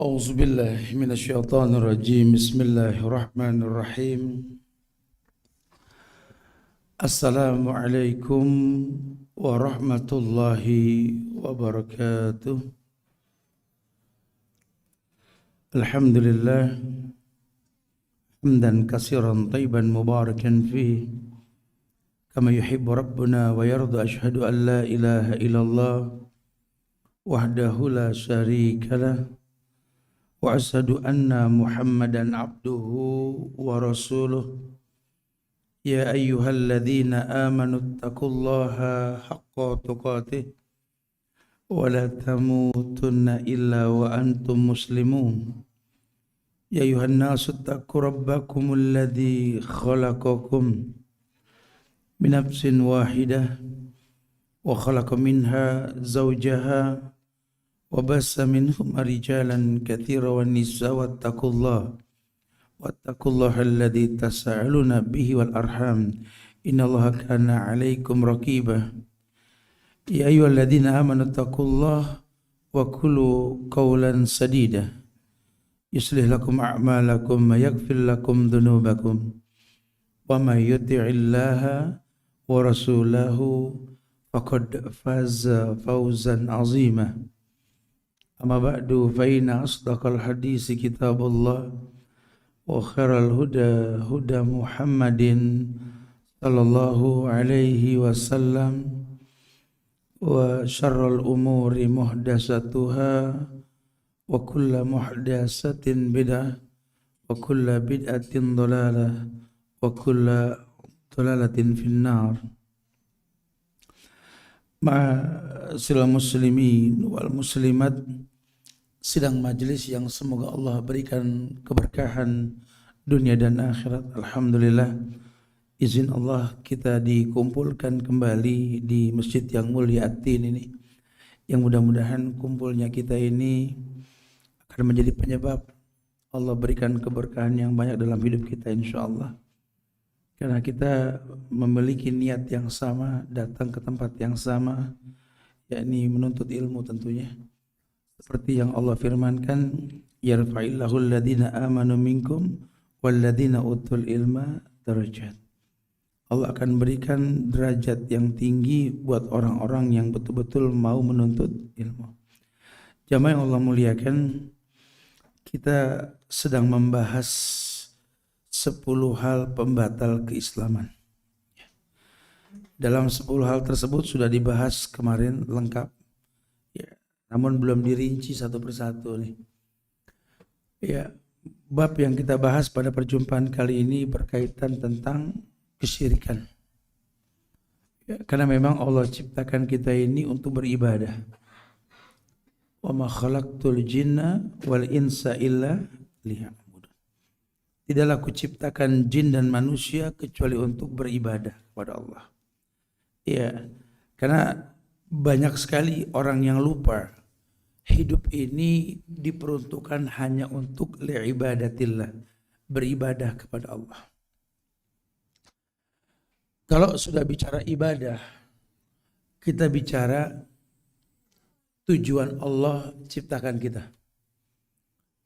أعوذ بالله من الشيطان الرجيم بسم الله الرحمن الرحيم السلام عليكم ورحمة الله وبركاته الحمد لله حمدا كثيرا طيبا مباركا فيه كما يحب ربنا ويرضى أشهد أن لا إله إلا الله وحده لا شريك له وأشهد أن محمدا عبده ورسوله يا أيها الذين آمنوا اتقوا الله حق تقاته ولا تموتن إلا وأنتم مسلمون يا أيها الناس اتقوا ربكم الذي خلقكم من نفس واحدة وخلق منها زوجها وبث منهما رجالا كثيرا والنساء واتقوا الله الذي تساءلون به والأرحام إن الله كان عليكم رقيبا يا أيها الذين آمنوا اتقوا الله وقولوا قولا سديدا يصلح لكم أعمالكم ويغفر لكم ذنوبكم ومن يطع الله ورسوله فقد فاز فوزا عظيما أما بعد فإن أصدق الحديث كتاب الله وخير الهدى هدى محمد صلى الله عليه وسلم وشر الأمور محدثاتها وكل محدثة بدعة وكل بدعة ضلالة وكل ضلالة في النار Ma'asyiral muslimin wal muslimat, sidang majelis yang semoga Allah berikan keberkahan dunia dan akhirat. Alhamdulillah, izin Allah kita dikumpulkan kembali di masjid yang mulia At-Tin ini, yang mudah-mudahan kumpulnya kita ini akan menjadi penyebab Allah berikan keberkahan yang banyak dalam hidup kita insyaallah. Karena kita memiliki niat yang sama, datang ke tempat yang sama, yakni menuntut ilmu tentunya. Seperti yang Allah firmankan, yarfa'illahu alladhina amanu minkum walladhina utul ilma darajat. Allah akan berikan derajat yang tinggi buat orang-orang yang betul-betul mau menuntut ilmu. Jamaah yang Allah muliakan, kita sedang membahas 10 hal pembatal keislaman. Dalam 10 hal tersebut sudah dibahas kemarin lengkap, ya, namun belum dirinci satu persatu nih. Ya, bab yang kita bahas pada perjumpaan kali ini berkaitan tentang kesyirikan. Ya, karena memang Allah ciptakan kita ini untuk beribadah. Wa ma khalaqtul jinna wal insa illa liya'budun. Tidaklah kuciptakan jin dan manusia kecuali untuk beribadah kepada Allah. Ya, karena banyak sekali orang yang lupa hidup ini diperuntukkan hanya untuk li'ibadatillah, beribadah kepada Allah. Kalau sudah bicara ibadah, kita bicara tujuan Allah ciptakan kita.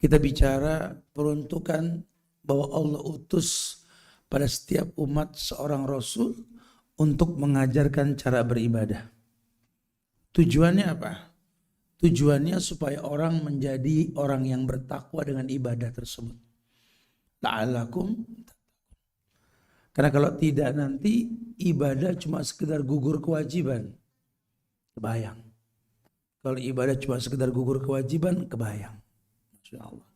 Kita bicara peruntukan bahwa Allah utus pada setiap umat seorang Rasul untuk mengajarkan cara beribadah. Tujuannya apa? Tujuannya supaya orang menjadi orang yang bertakwa dengan ibadah tersebut. La'alakum. Karena kalau tidak nanti ibadah cuma sekedar gugur kewajiban. Kebayang. Kalau ibadah cuma sekedar gugur kewajiban, kebayang. Masya Allah.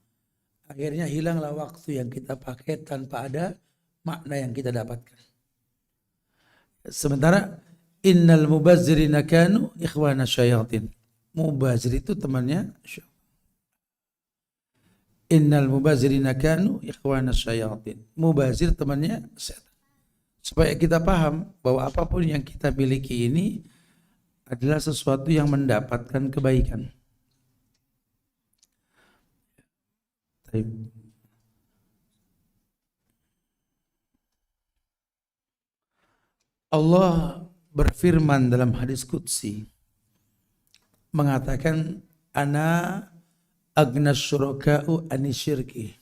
Akhirnya hilanglah waktu yang kita pakai tanpa ada makna yang kita dapatkan. Sementara innal mubazzirina kanu ikhwana syayatin. Mubazir itu temannya syaitan. Innal mubazzirina kanu ikhwana syayatin. Mubazir temannya setan. Supaya kita paham bahwa apapun yang kita miliki ini adalah sesuatu yang mendapatkan kebaikan. Allah berfirman dalam hadis qudsi mengatakan ana agnas syuraka'u anisyirki.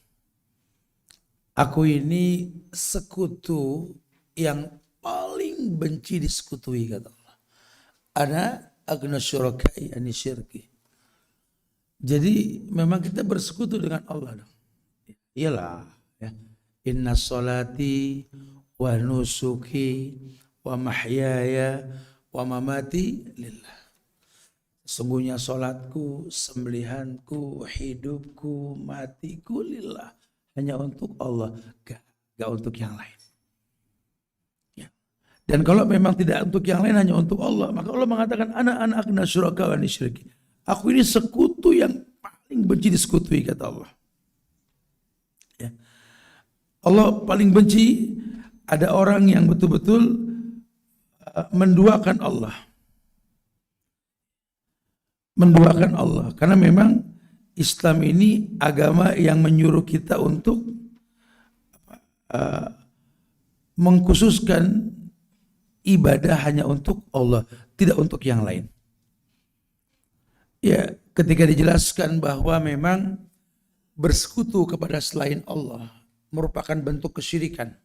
Aku ini sekutu yang paling benci disekutui, kata Allah. Ana agnas syuraka'i anisyirki. Jadi memang kita bersekutu dengan Allah dong. Iyalah ya. Inna sholati wa nusuki wa mahyaya wa mamati lillah. Sesungguhnya solatku, sembelihanku, hidupku, matiku lillah. Hanya untuk Allah, gak untuk yang lain. Ya. Dan kalau memang tidak untuk yang lain, hanya untuk Allah, maka Allah mengatakan ana agna syuraka wa nisyirki. Aku ini sekutu yang paling benci disekutui, kata Allah. Ya. Allah paling benci ada orang yang betul-betul menduakan Allah. Menduakan Allah. Karena memang Islam ini agama yang menyuruh kita untuk mengkhususkan ibadah hanya untuk Allah, tidak untuk yang lain. Ya, ketika dijelaskan bahwa memang bersekutu kepada selain Allah merupakan bentuk kesyirikan.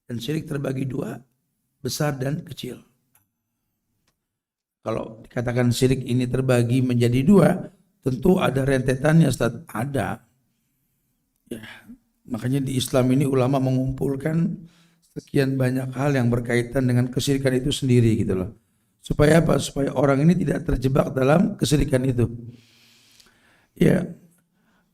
Dan syirik terbagi dua, besar dan kecil. Kalau dikatakan syirik ini terbagi menjadi dua, tentu ada rentetannya, Ustaz. Ada. Ya, makanya di Islam ini ulama mengumpulkan sekian banyak hal yang berkaitan dengan kesyirikan itu sendiri gitu loh. Supaya apa? Supaya orang ini tidak terjebak dalam kesyirikan itu. Ya,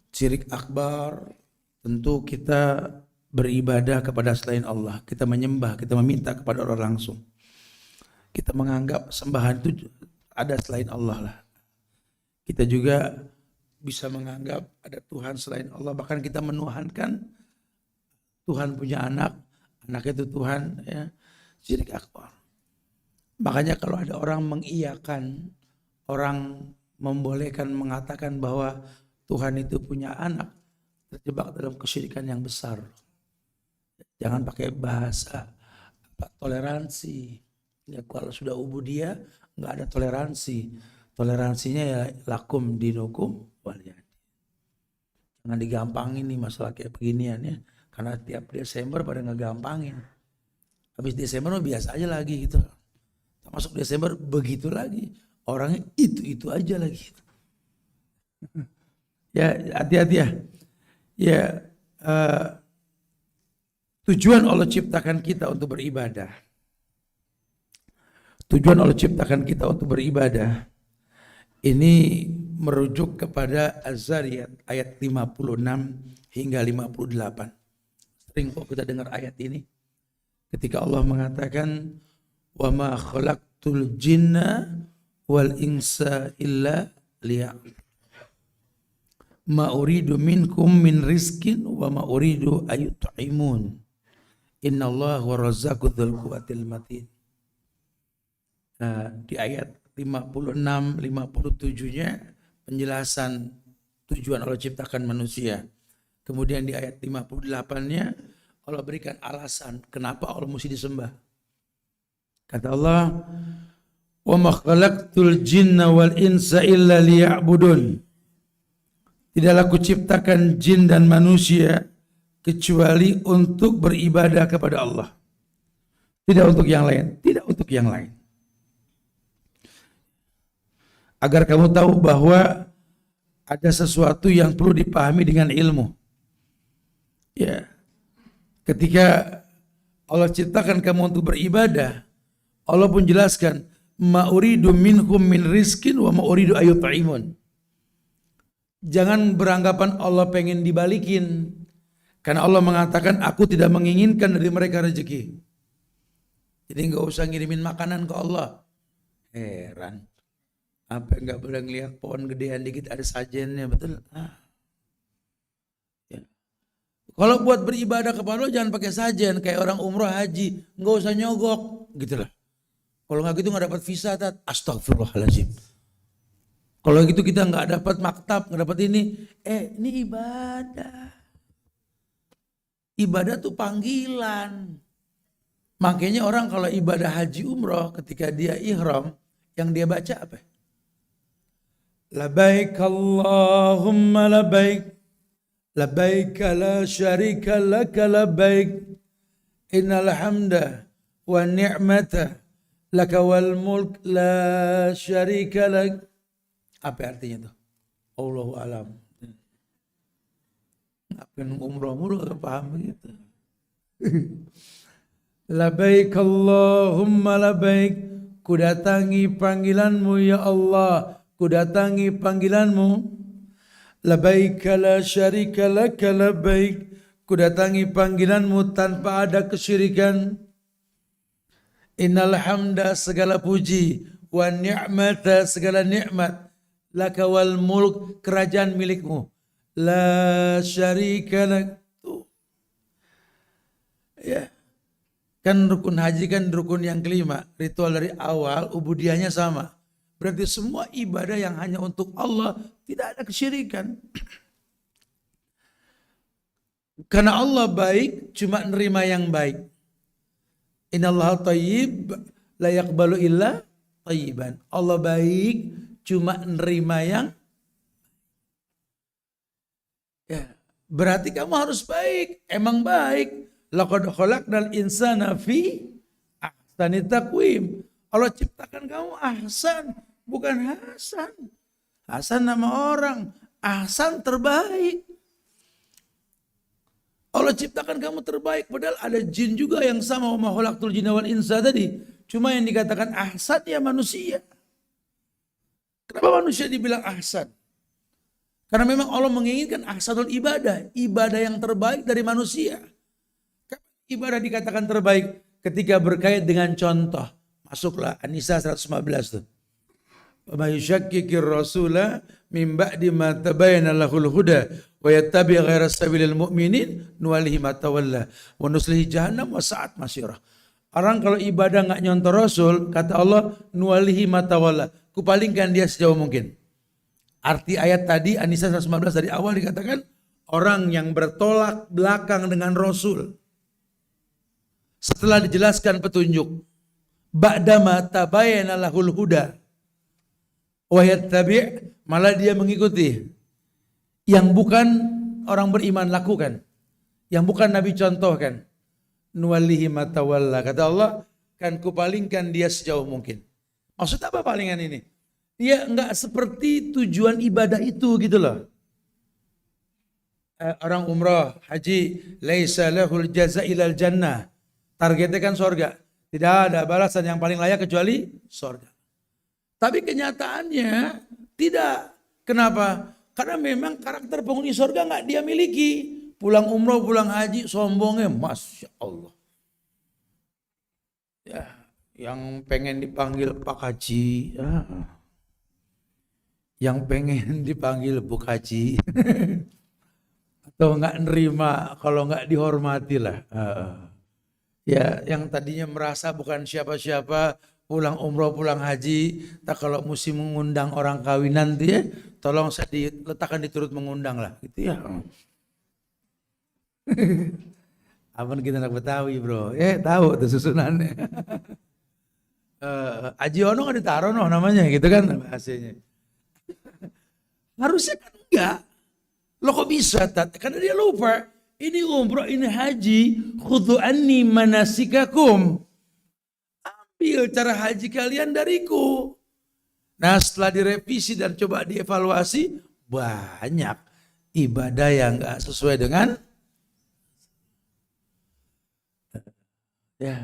syirik akbar tentu kita beribadah kepada selain Allah. Kita menyembah, kita meminta kepada orang langsung. Kita menganggap sembahan itu ada selain Allah lah. Kita juga bisa menganggap ada Tuhan selain Allah. Bahkan kita menuhankan Tuhan punya anak, anak itu Tuhan, ya. Syirik akbar. Makanya kalau ada orang mengiyakan, orang membolehkan mengatakan bahwa Tuhan itu punya anak, terjebak dalam kesyirikan yang besar. Jangan pakai bahasa toleransi. Ya, kalau sudah ubudiyah nggak ada toleransi. Toleransinya ya lakum dinukum waliyadi. Jangan digampangin nih masalah kayak beginian ya. Karena tiap Desember pada ngegampangin. Habis Desember biasa aja lagi gitu. Masuk Desember begitu lagi. Orangnya itu aja lagi. Ya hati-hati ya. Ya tujuan Allah ciptakan kita untuk beribadah. Tujuan Allah ciptakan kita untuk beribadah ini merujuk kepada Az-Zariyat ayat 56 hingga 58. Sering kok kita dengar ayat ini ketika Allah mengatakan wa ma khalaqtul jinna wal insa illa liya'budun ma uridu minkum min rizkin wa ma uridu ayut'imun innallaha huwar-razzaqu dzul quwwatil matin. Nah, di ayat 56, 57-nya penjelasan tujuan Allah ciptakan manusia. Kemudian di ayat 58-nya Allah berikan alasan kenapa Allah mesti disembah. Kata Allah, "Wa ma khalaqtul jinna wal insa illa liya'budun." Tidaklah kuciptakan jin dan manusia kecuali untuk beribadah kepada Allah. Tidak untuk yang lain, tidak untuk yang lain. Agar kamu tahu bahwa ada sesuatu yang perlu dipahami dengan ilmu. Ya, ketika Allah ciptakan kamu untuk beribadah, Allah pun jelaskan, ma uridu minhum min rizkin wa ma uridu ayut'imun. Jangan beranggapan Allah pengen dibalikin. Karena Allah mengatakan, aku tidak menginginkan dari mereka rezeki. Jadi nggak usah ngirimin makanan ke Allah. Heran. Apa nggak boleh ngeliat pohon gedean dikit ada sajennya, betul? Ya. Kalau buat beribadah kepada Allah jangan pakai sajen kayak orang umroh haji, nggak usah nyogok, gitulah. Kalau nggak gitu nggak dapat visa, astagfirullahaladzim. Kalau gitu kita nggak dapat maktab, nggak dapat ini. Ini ibadah. Ibadah tuh panggilan. Makanya orang kalau ibadah haji umroh ketika dia ihram, yang dia baca apa? Labbaik Allahumma labbaik. Labbaik la syarika laka labbaik. Innal hamda wa ni'mata laka wal mulk la syarika lak. Apa artinya itu? Allahu alam. Ngapain umroh mulu gak paham begitu. Labbaik Allahumma labbaik. Kudatangi panggilanmu ya Allah. Kudatangi panggilanmu. Labbaik la syarika laka labbaik. Kudatangi panggilanmu tanpa ada kesyirikan. Innal hamda segala puji. Wa ni'mata segala nikmat. Laka wal mulk kerajaan milikmu. La syarika lak. Ya. Kan rukun haji kan rukun yang kelima. Ritual dari awal ubudiyahnya sama. Berarti semua ibadah yang hanya untuk Allah tidak ada kesyirikan. Karena Allah baik cuma nerima yang baik. Innallaha thayyib la yaqbalu illa thayyiban. Allah baik cuma nerima yang ya. Berarti kamu harus baik. Emang baik. Laqad khalaqnal insana fi ahsani taqwim. Allah ciptakan kamu ahsan, bukan Hasan. Hasan nama orang, ahsan terbaik. Allah ciptakan kamu terbaik, padahal ada jin juga yang sama, wa ma khalaqtul jinna wal insa tadi. Cuma yang dikatakan ahsan ya manusia. Kenapa manusia dibilang ahsan? Karena memang Allah menginginkan ahsanul ibadah, ibadah yang terbaik dari manusia. Ibadah dikatakan terbaik ketika berkait dengan contoh. Masuklah An-Nisa 115 tuh. Wa yushakkikir rasula min ba'di ma tabayyana lahul huda wa yattabi' ghaira sabilil mu'minin nuwallihi ma tawalla wa nuslihi jahannam wa sa'at masyirah. Orang kalau ibadah enggak nyontoh Rasul, kata Allah, nuwallihi ma tawalla, kupalingkan dia sejauh mungkin. Arti ayat tadi An-Nisa 115 dari awal dikatakan orang yang bertolak belakang dengan Rasul setelah dijelaskan petunjuk, ba'dama tabayyana lahul huda wa yattabi', malah dia mengikuti yang bukan orang beriman lakukan, yang bukan Nabi contohkan, nuwallihi ma tawalla, kata Allah, kan kupalingkan dia sejauh mungkin. Maksud apa palingan ini? Dia enggak seperti tujuan ibadah itu gitu loh. Orang umrah, haji, laisa lahul jaza ilal jannah. Targetnya kan surga. Tidak ada balasan yang paling layak kecuali surga. Tapi kenyataannya tidak. Kenapa? Karena memang karakter penghuni surga nggak dia miliki. Pulang umroh, pulang haji, sombongnya, Masya Allah. Ya, yang pengen dipanggil Pak Haji, ya. Yang pengen dipanggil Bu Haji, atau nggak nerima kalau nggak dihormati lah. Ya, yang tadinya merasa bukan siapa-siapa, pulang umroh, pulang haji, tak kalau musim mengundang orang kawinan dia, tolong saya diletakkan di turut mengundang lah, gitu ya. Apa kita anak Betawi bro, tahu tuh susunannya. Haji Ono nggak ditaruh noh namanya, gitu kan bahasanya. Harusnya kan enggak. Lo kok bisa? Karena dia lupa. Ini umroh, ini haji. Khudhu anni manasikakum. Ambil cara haji kalian dariku. Nah setelah direvisi dan coba dievaluasi, banyak ibadah yang gak sesuai dengan. Ya,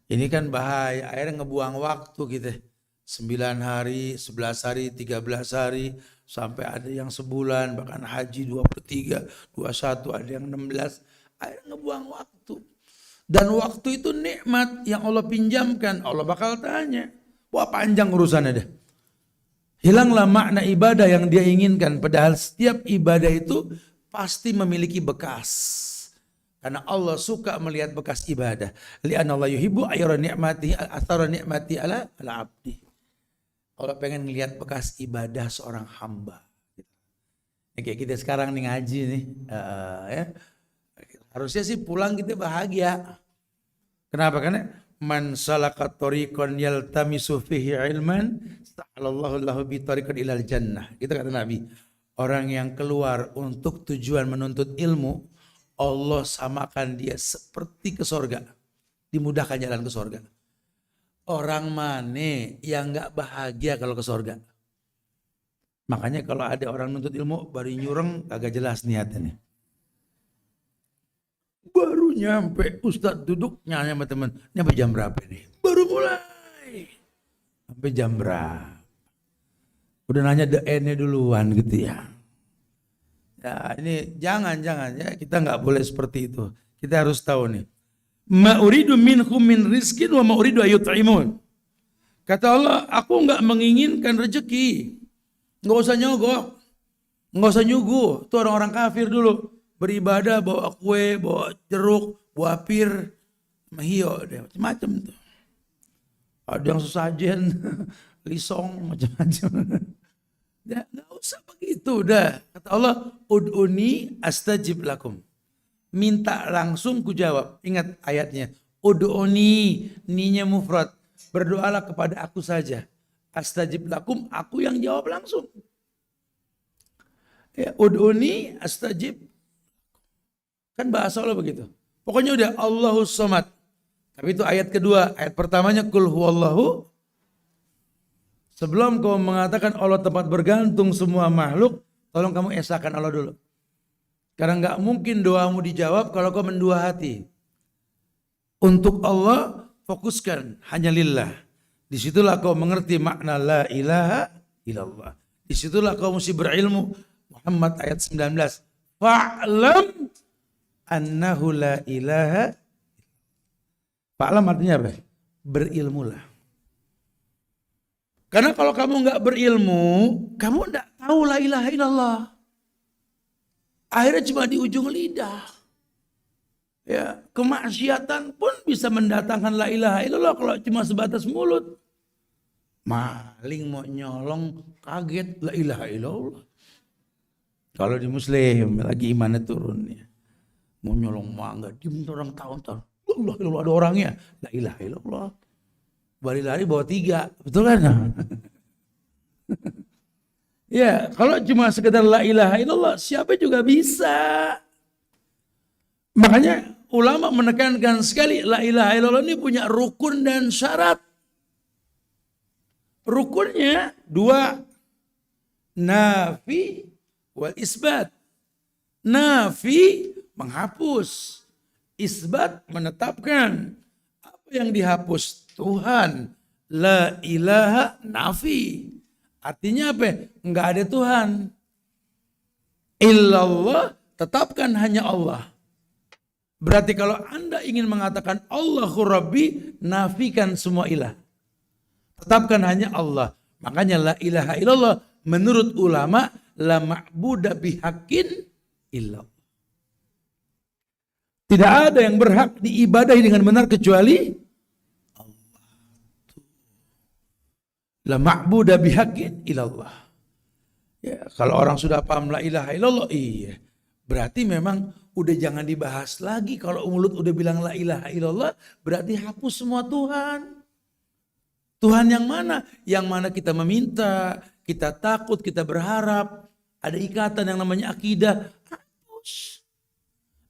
ini kan bahaya. Akhirnya ngebuang waktu gitu. 9 hari, 11 hari, 13 hari. Sampai ada yang sebulan, bahkan haji 23, 21, ada yang 16. Akhirnya ngebuang waktu. Dan waktu itu nikmat yang Allah pinjamkan. Allah bakal tanya. Wah panjang urusannya deh. Hilanglah makna ibadah yang dia inginkan. Padahal setiap ibadah itu pasti memiliki bekas. Karena Allah suka melihat bekas ibadah. Li'anna Allah yuhibbu ayyara ni'mati athara ni'mati ala abdi. Allah pengen lihat bekas ibadah seorang hamba. Kayak kita sekarang nih ngaji nih. Ya. Harusnya sih pulang kita bahagia. Kenapa? Karena Man salaka tariqan yaltamisu fihi ilman sa'alallahu lahu bi tariqan ilal jannah. Gitu kata Nabi. Orang yang keluar untuk tujuan menuntut ilmu, Allah samakan dia seperti ke sorga. Dimudahkan jalan ke sorga. Orang mana yang gak bahagia kalau ke sorga? Makanya kalau ada orang nuntut ilmu baru nyureng kagak jelas niatnya. Baru nyampe Ustadz duduk nanya sama teman, nyampe jam berapa nih? Baru mulai. Sampai jam berapa? Udah nanya DN-nya duluan gitu ya. Ya ini jangan ya, kita nggak boleh seperti itu. Kita harus tahu nih. Ma uridu minhum min rizkin wa ma uridu ayut'imun. Kata Allah, aku nggak menginginkan rezeki. Nggak usah nyogok. Nggak usah nyuguh. Itu orang-orang kafir dulu. Beribadah bawa kue, bawa jeruk, bawa pir. Mahio, macam-macam tuh. Ada yang sesajen, lisong, macam-macam. Ya, nggak usah begitu dah. Kata Allah, ud'uni astajib lakum. Minta langsung ku jawab. Ingat ayatnya. Ud'uni, ninya mufrad. Berdoalah kepada aku saja. Astajib lakum, aku yang jawab langsung. Ya, ud'uni astajib. Kan bahasa Allah begitu. Pokoknya udah Allahus Somad. Tapi itu ayat kedua. Ayat pertamanya kul huwallahu. Sebelum kau mengatakan Allah tempat bergantung semua makhluk, tolong kamu esakan Allah dulu. Karena nggak mungkin doamu dijawab kalau kau mendua hati. Untuk Allah fokuskan hanya lillah. Disitulah kau mengerti makna la ilaha illallah. Disitulah kau mesti berilmu. Muhammad ayat 19. Fa'lam annahu la ilaha. Fa'lam artinya apa? Berilmulah. Karena kalau kamu nggak berilmu, kamu nggak tahu la ilaha illallah. Akhirnya cuma di ujung lidah. Ya, kemaksiatan pun bisa mendatangkan la ilaha illallah kalau cuma sebatas mulut. Maling mau nyolong kaget la ilaha illallah. Kalau di Muslim lagi imannya turun ya. Mau nyolong mangga, diem orang tahun-tahun. Allah illallah ada orangnya, la ilaha illallah. Balik lari bawa 3, betul kan? Ya, kalau cuma sekedar la ilaha illallah, siapa juga bisa. Makanya ulama menekankan sekali la ilaha illallah ini punya rukun dan syarat. Rukunnya 2, nafi wal isbat. Nafi menghapus, isbat menetapkan. Apa yang dihapus? Tuhan. La ilaha nafi. Artinya apa? Enggak ada Tuhan. Illallah, tetapkan hanya Allah. Berarti kalau Anda ingin mengatakan Allahu Rabbi, nafikan semua ilah. Tetapkan hanya Allah. Makanya la ilaha illallah menurut ulama la ma'buda bihaqqin illallah. Tidak ada yang berhak diibadahi dengan benar kecuali la ma'buda bihaqqin ilallah. Ya, kalau orang sudah paham la ilaha illallah, iya. Berarti memang udah jangan dibahas lagi. Kalau mulut udah bilang la ilaha illallah, berarti hapus semua Tuhan. Tuhan yang mana? Yang mana kita meminta, kita takut, kita berharap. Ada ikatan yang namanya akidah. Hapus.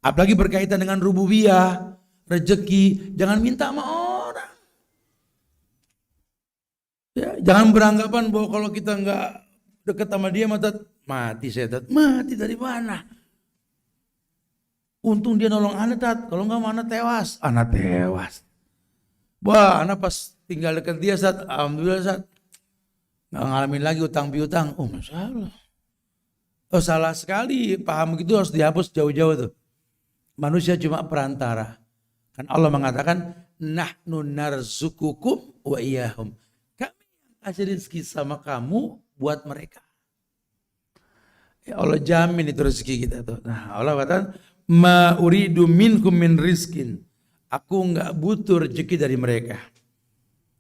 Apalagi berkaitan dengan rububiyah, rezeki. Jangan minta sama orang. Ya, jangan beranggapan bahwa kalau kita nggak dekat sama dia mati saya. Mati dari mana? Untung dia nolong anak tat. Kalau nggak mana tewas. Anak tewas. Wah, anak pas tinggal dekat dia saat, alhamdulillah saat nggak ngalamin lagi utang piutang. Oh masalah. Oh salah sekali. Paham gitu harus dihapus jauh-jauh tuh. Manusia cuma perantara. Kan Allah mengatakan nahnu narzukukum wa iyahum. Kasih rezeki sama kamu buat mereka. Ya Allah jamin itu rezeki kita tuh. Nah Allah kata ma uridu minkum min rizkin. Aku enggak butuh rezeki dari mereka.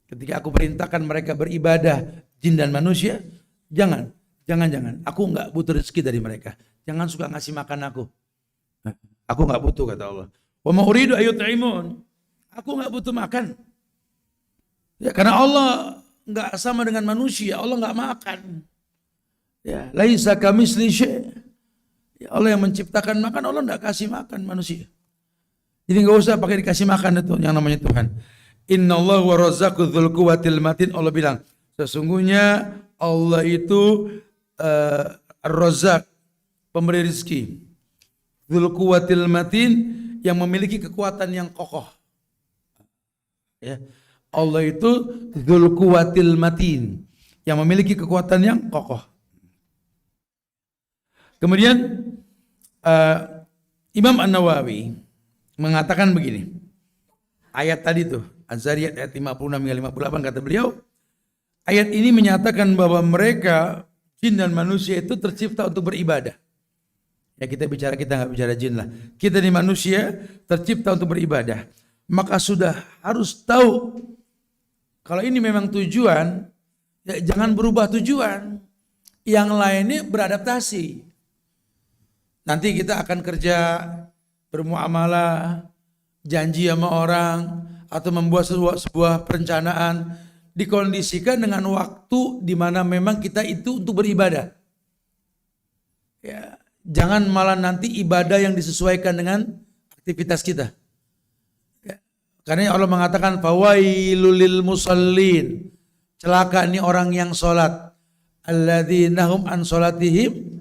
Ketika aku perintahkan mereka beribadah jin dan manusia, jangan. Aku enggak butuh rezeki dari mereka. Jangan suka ngasih makan aku. Aku enggak butuh kata Allah. Wa ma uridu ayut'imun. Aku enggak butuh makan. Ya, karena Allah nggak sama dengan manusia, Allah nggak makan. Ya, laisa kamitsli syai'. Ya, Allah yang menciptakan makan, Allah nggak kasih makan manusia. Jadi nggak usah pakai dikasih makan itu yang namanya Tuhan. Innallaha wa razzaqu dzul quwwatil matin. Allah bilang, sesungguhnya Allah itu Ar-Razzaq, pemberi rezeki. Dzul quwwatil matin, yang memiliki kekuatan yang kokoh. Ya. Allah itu dzul quwwatil matin, yang memiliki kekuatan yang kokoh. Kemudian Imam An-Nawawi mengatakan begini. Ayat tadi tuh, Az-Zariyat ayat 56 hingga 58, kata beliau, ayat ini menyatakan bahwa mereka, jin dan manusia itu tercipta untuk beribadah. Ya, kita nggak bicara jin lah. Kita di manusia tercipta untuk beribadah. Maka sudah harus tahu kalau ini memang tujuan, ya jangan berubah tujuan. Yang lainnya beradaptasi. Nanti kita akan kerja, bermuamalah, janji sama orang, atau membuat sebuah perencanaan, dikondisikan dengan waktu di mana memang kita itu untuk beribadah. Ya, jangan malah nanti ibadah yang disesuaikan dengan aktivitas kita. Ya, karena Allah mengatakan fawailul lil musallin, celaka ini orang yang sholat, alladzina hum an sholatihim.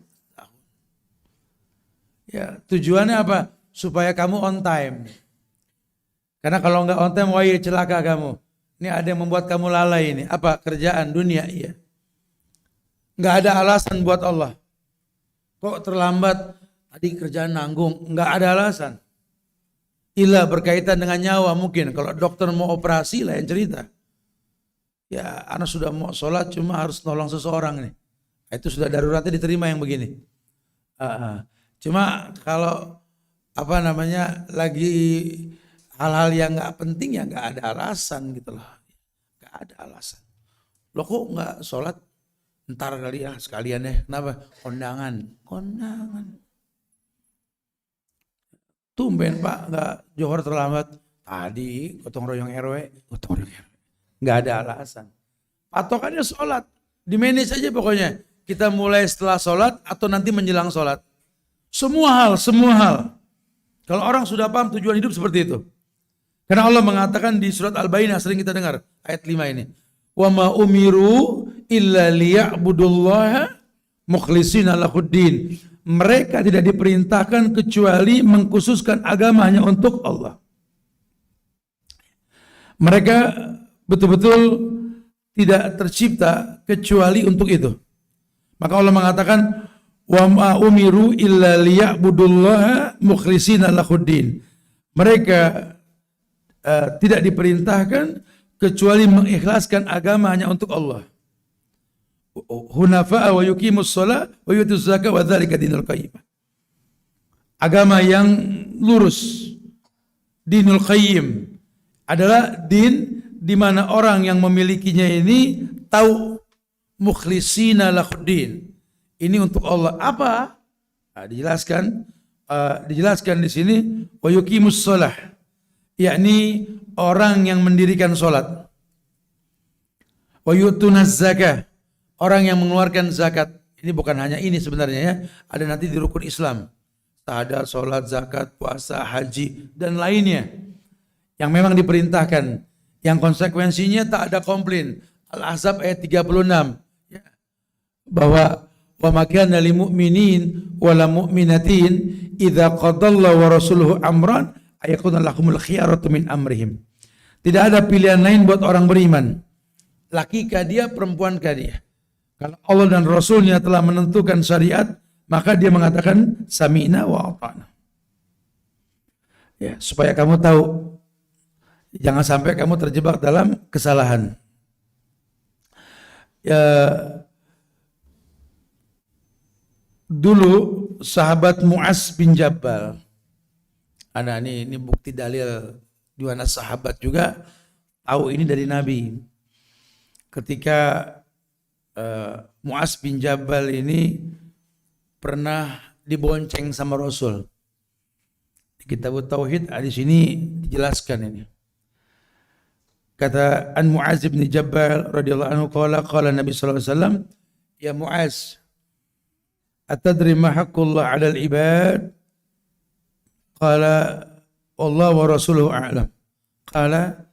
Ya, tujuannya apa? Supaya kamu on time. Karena kalau nggak on time, wah ya celaka kamu. Ini ada yang membuat kamu lalai ini. Apa? Kerjaan dunia, iya. Nggak ada alasan buat Allah. Kok terlambat? Tadi kerjaan nanggung. Nggak ada alasan. Ila berkaitan dengan nyawa mungkin. Kalau dokter mau operasi lain cerita. Ya, anak sudah mau sholat cuma harus nolong seseorang nih. Itu sudah daruratnya diterima yang begini. Cuma kalau lagi hal-hal yang nggak penting ya nggak ada alasan gitu loh. Nggak ada alasan. Loh kok nggak sholat? Ntar kali ya sekalian ya. Kenapa? Kondangan. Tumben Pak nggak Johor terlambat. Tadi gotong royong RW. Nggak ada alasan. Patokannya sholat. Dimanage aja pokoknya. Kita mulai setelah sholat atau nanti menjelang sholat. Semua hal. Kalau orang sudah paham tujuan hidup seperti itu. Karena Allah mengatakan di surat Al-Baqarah sering kita dengar ayat 5 ini. Wa ma umiru illa liya'budullaha mukhlishina lahuddin. Mereka tidak diperintahkan kecuali mengkhususkan agama hanya untuk Allah. Mereka betul-betul tidak tercipta kecuali untuk itu. Maka Allah mengatakan wa ma umiru illa liya'budullaha mukhlishina lahuddin. Mereka tidak diperintahkan kecuali mengikhlaskan agama hanya untuk Allah. Hunafa'a wa yuqimus shalah wa yutuz zakah wa dzalika dinul qayyim. Agama yang lurus, dinul qayyim, adalah din di mana orang yang memilikinya ini tahu mukhlishina lahuddin. Ini untuk Allah. Apa? Dijelaskan di sini wa yuqimus shalah, yakni orang yang mendirikan sholat. Wa yutunaz zakah, orang yang mengeluarkan zakat. Ini bukan hanya ini sebenarnya ya. Ada nanti di rukun Islam. Ada sholat, zakat, puasa, haji, dan lainnya. Yang memang diperintahkan. Yang konsekuensinya tak ada komplain. Al-Ahzab ayat 36. Ya. Bahwa wa makana lil mu'minin wala mu'minatin idza qadallahu wa rasuluhu amran ayakuna lahumul khiyaratu min amrihim. Tidak ada pilihan lain buat orang beriman. Laki kah dia, perempuan kah dia. Kalau Allah dan Rasulnya telah menentukan syariat, maka dia mengatakan sami'na wa ata'na. Ya, supaya kamu tahu, jangan sampai kamu terjebak dalam kesalahan. Ya, dulu sahabat Mu'az bin Jabal, ini bukti dalil di mana sahabat juga tahu ini dari Nabi. Ketika Mu'az bin Jabal ini pernah dibonceng sama Rasul. Di Kitab Tauhid di sini dijelaskan ini. Kata an Muaz bin Jabal radhiyallahu anhu qala Nabi sallallahu alaihi wasallam, ya Muaz, atadri ma haqqullah 'alal ibad? Qala Allah wa rasuluhu a'lam. Qala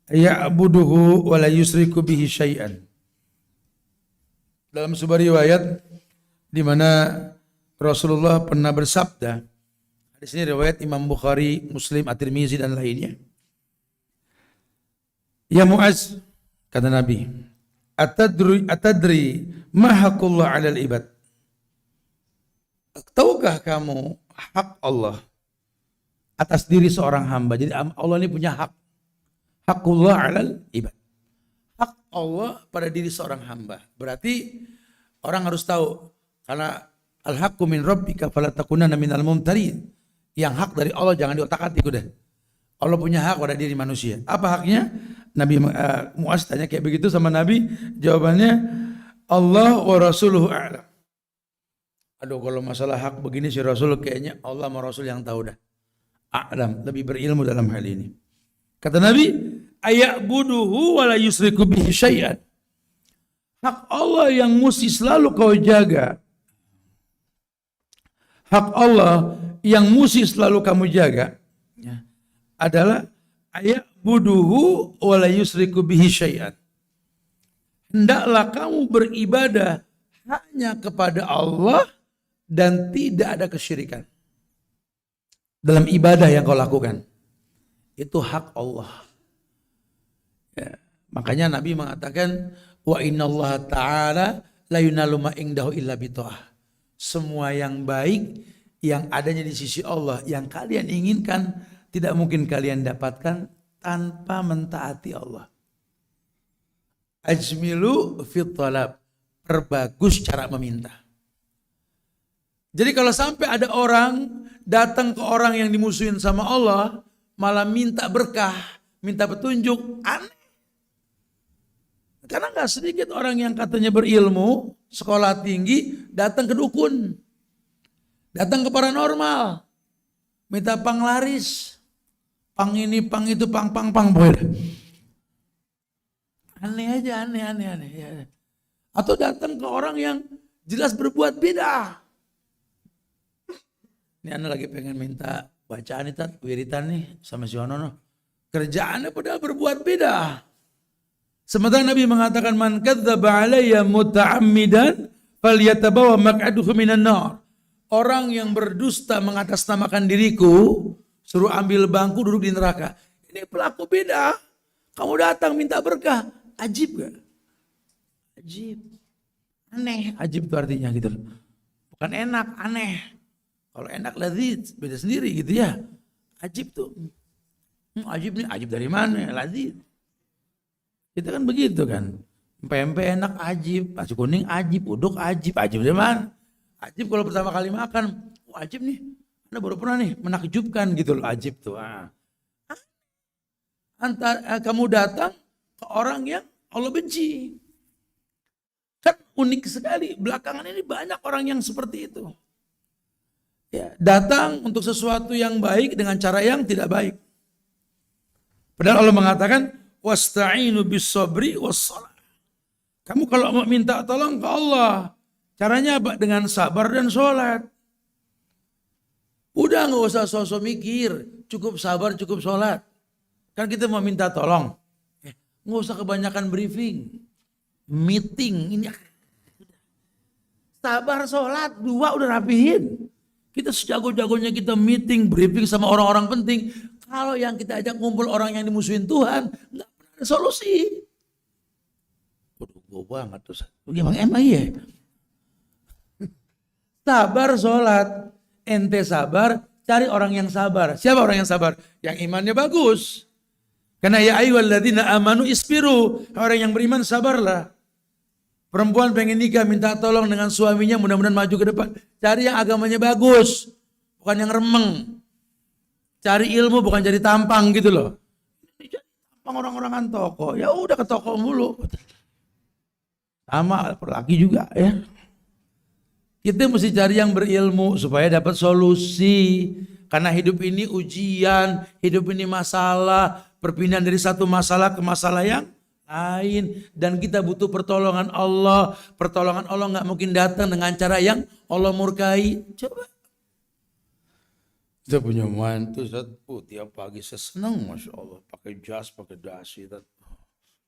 ya'buduhu wa la yusriku bihi syai'an. Dalam sebuah riwayat di mana Rasulullah pernah bersabda, di sini riwayat Imam Bukhari, Muslim, At-Tirmizi dan lainnya. Ya Muaz, kata Nabi, atadri ma haqqullah 'alal ibad? Tahukah kamu hak Allah atas diri seorang hamba? Jadi Allah ini punya hak. Haqqullah 'alal ibad. Hak Allah pada diri seorang hamba. Berarti orang harus tahu, karena al-haqqu min rabbika fala takunanna minal mumtarin. Yang hak dari Allah jangan diotak-atik udah. Allah punya hak pada diri manusia. Apa haknya? Nabi Muaz tanya kayak begitu sama Nabi, jawabannya Allah wa rasuluhu a'lam. Aduh, kalau masalah hak begini si Rasul kayaknya Allah sama Rasul yang tahu dah. A'lam, lebih berilmu dalam hal ini. Kata Nabi, aya'buduhu wa la yusriku bihi syai'an. Hak Allah yang mesti selalu kau jaga. Hak Allah yang mesti selalu kamu jaga adalah aya'buduhu wa la yusriku bihi syai'an. Hendaklah kamu beribadah hanya kepada Allah dan tidak ada kesyirikan dalam ibadah yang kau lakukan. Itu hak Allah. Ya, makanya Nabi mengatakan, wa innallaha ta'ala la yunalu ma indahu illa bita'ah. Semua yang baik yang adanya di sisi Allah yang kalian inginkan tidak mungkin kalian dapatkan tanpa mentaati Allah. Ajmilu fit talab, perbagus cara meminta. Jadi kalau sampai ada orang datang ke orang yang dimusuhin sama Allah, malah minta berkah, minta petunjuk, aneh. Karena gak sedikit orang yang katanya berilmu, sekolah tinggi, datang ke dukun, datang ke paranormal, minta panglaris, pang ini, pang itu, pang. Aneh aja, aneh. Ya. Atau datang ke orang yang jelas berbuat beda. Ini anak lagi pengen minta bacaan itu, wiritan nih sama si Onono. Kerjaannya padahal berbuat beda. Sementara Nabi mengatakan, man kadzdzaba alayya muta'ammidan falyatabawa maq'aduhu minan nar. Orang yang berdusta mengatasnamakan diriku, suruh ambil bangku duduk di neraka. Ini pelaku beda. Kamu datang minta berkah. Ajib gak? Ajib. Aneh. Ajib itu artinya gitu. Bukan enak, aneh. Kalau enak lazid, beda sendiri gitu ya. Ajib tuh. Ajib nih, ajib dari mana? Lazid. Kita kan begitu kan. Pempek enak ajib, nasi kuning ajib, uduk ajib. Ajib dari mana? Ajib kalau pertama kali makan. Ajib nih. Anda baru pernah nih menakjubkan gitu loh, ajib tuh. Kamu datang ke orang yang Allah benci. Kan unik sekali. Belakangan ini banyak orang yang seperti itu. Ya, datang untuk sesuatu yang baik dengan cara yang tidak baik. Padahal Allah mengatakan, wasta'inu bis-sabri was-shalah. Kamu kalau mau minta tolong ke Allah, caranya apa? Dengan sabar dan sholat. Udah nggak usah sosok mikir, cukup sabar, cukup sholat. Kan kita mau minta tolong, nggak usah kebanyakan briefing, meeting ini. Sabar, sholat, dua udah rapihin. Kita sejago-jagonya kita meeting, briefing sama orang-orang penting. Kalau yang kita ajak ngumpul orang yang dimusuhin Tuhan, nggak pernah ada solusi. Waduh, gue banget tuh. Emang iya. Sabar, sholat. Ente sabar, cari orang yang sabar. Siapa orang yang sabar? Yang imannya bagus. Karena ya ayyuhalladzina amanu isbiru. Orang yang beriman sabarlah. Perempuan pengen nikah, minta tolong dengan suaminya, mudah-mudahan maju ke depan. Cari yang agamanya bagus, bukan yang remeng. Cari ilmu, bukan jadi tampang gitu loh. Ini jadi tampang orang-orangan toko. Ya udah ke toko mulu. Sama laki juga ya. Kita mesti cari yang berilmu supaya dapat solusi. Karena hidup ini ujian, hidup ini masalah. perpindahan dari satu masalah ke masalah yang lain. Dan kita butuh pertolongan Allah. Pertolongan Allah nggak mungkin datang dengan cara yang Allah murkai. Coba. Kita punya mantu, tiap pagi saya senang, Masya Allah. Pakai jas, pakai dasi.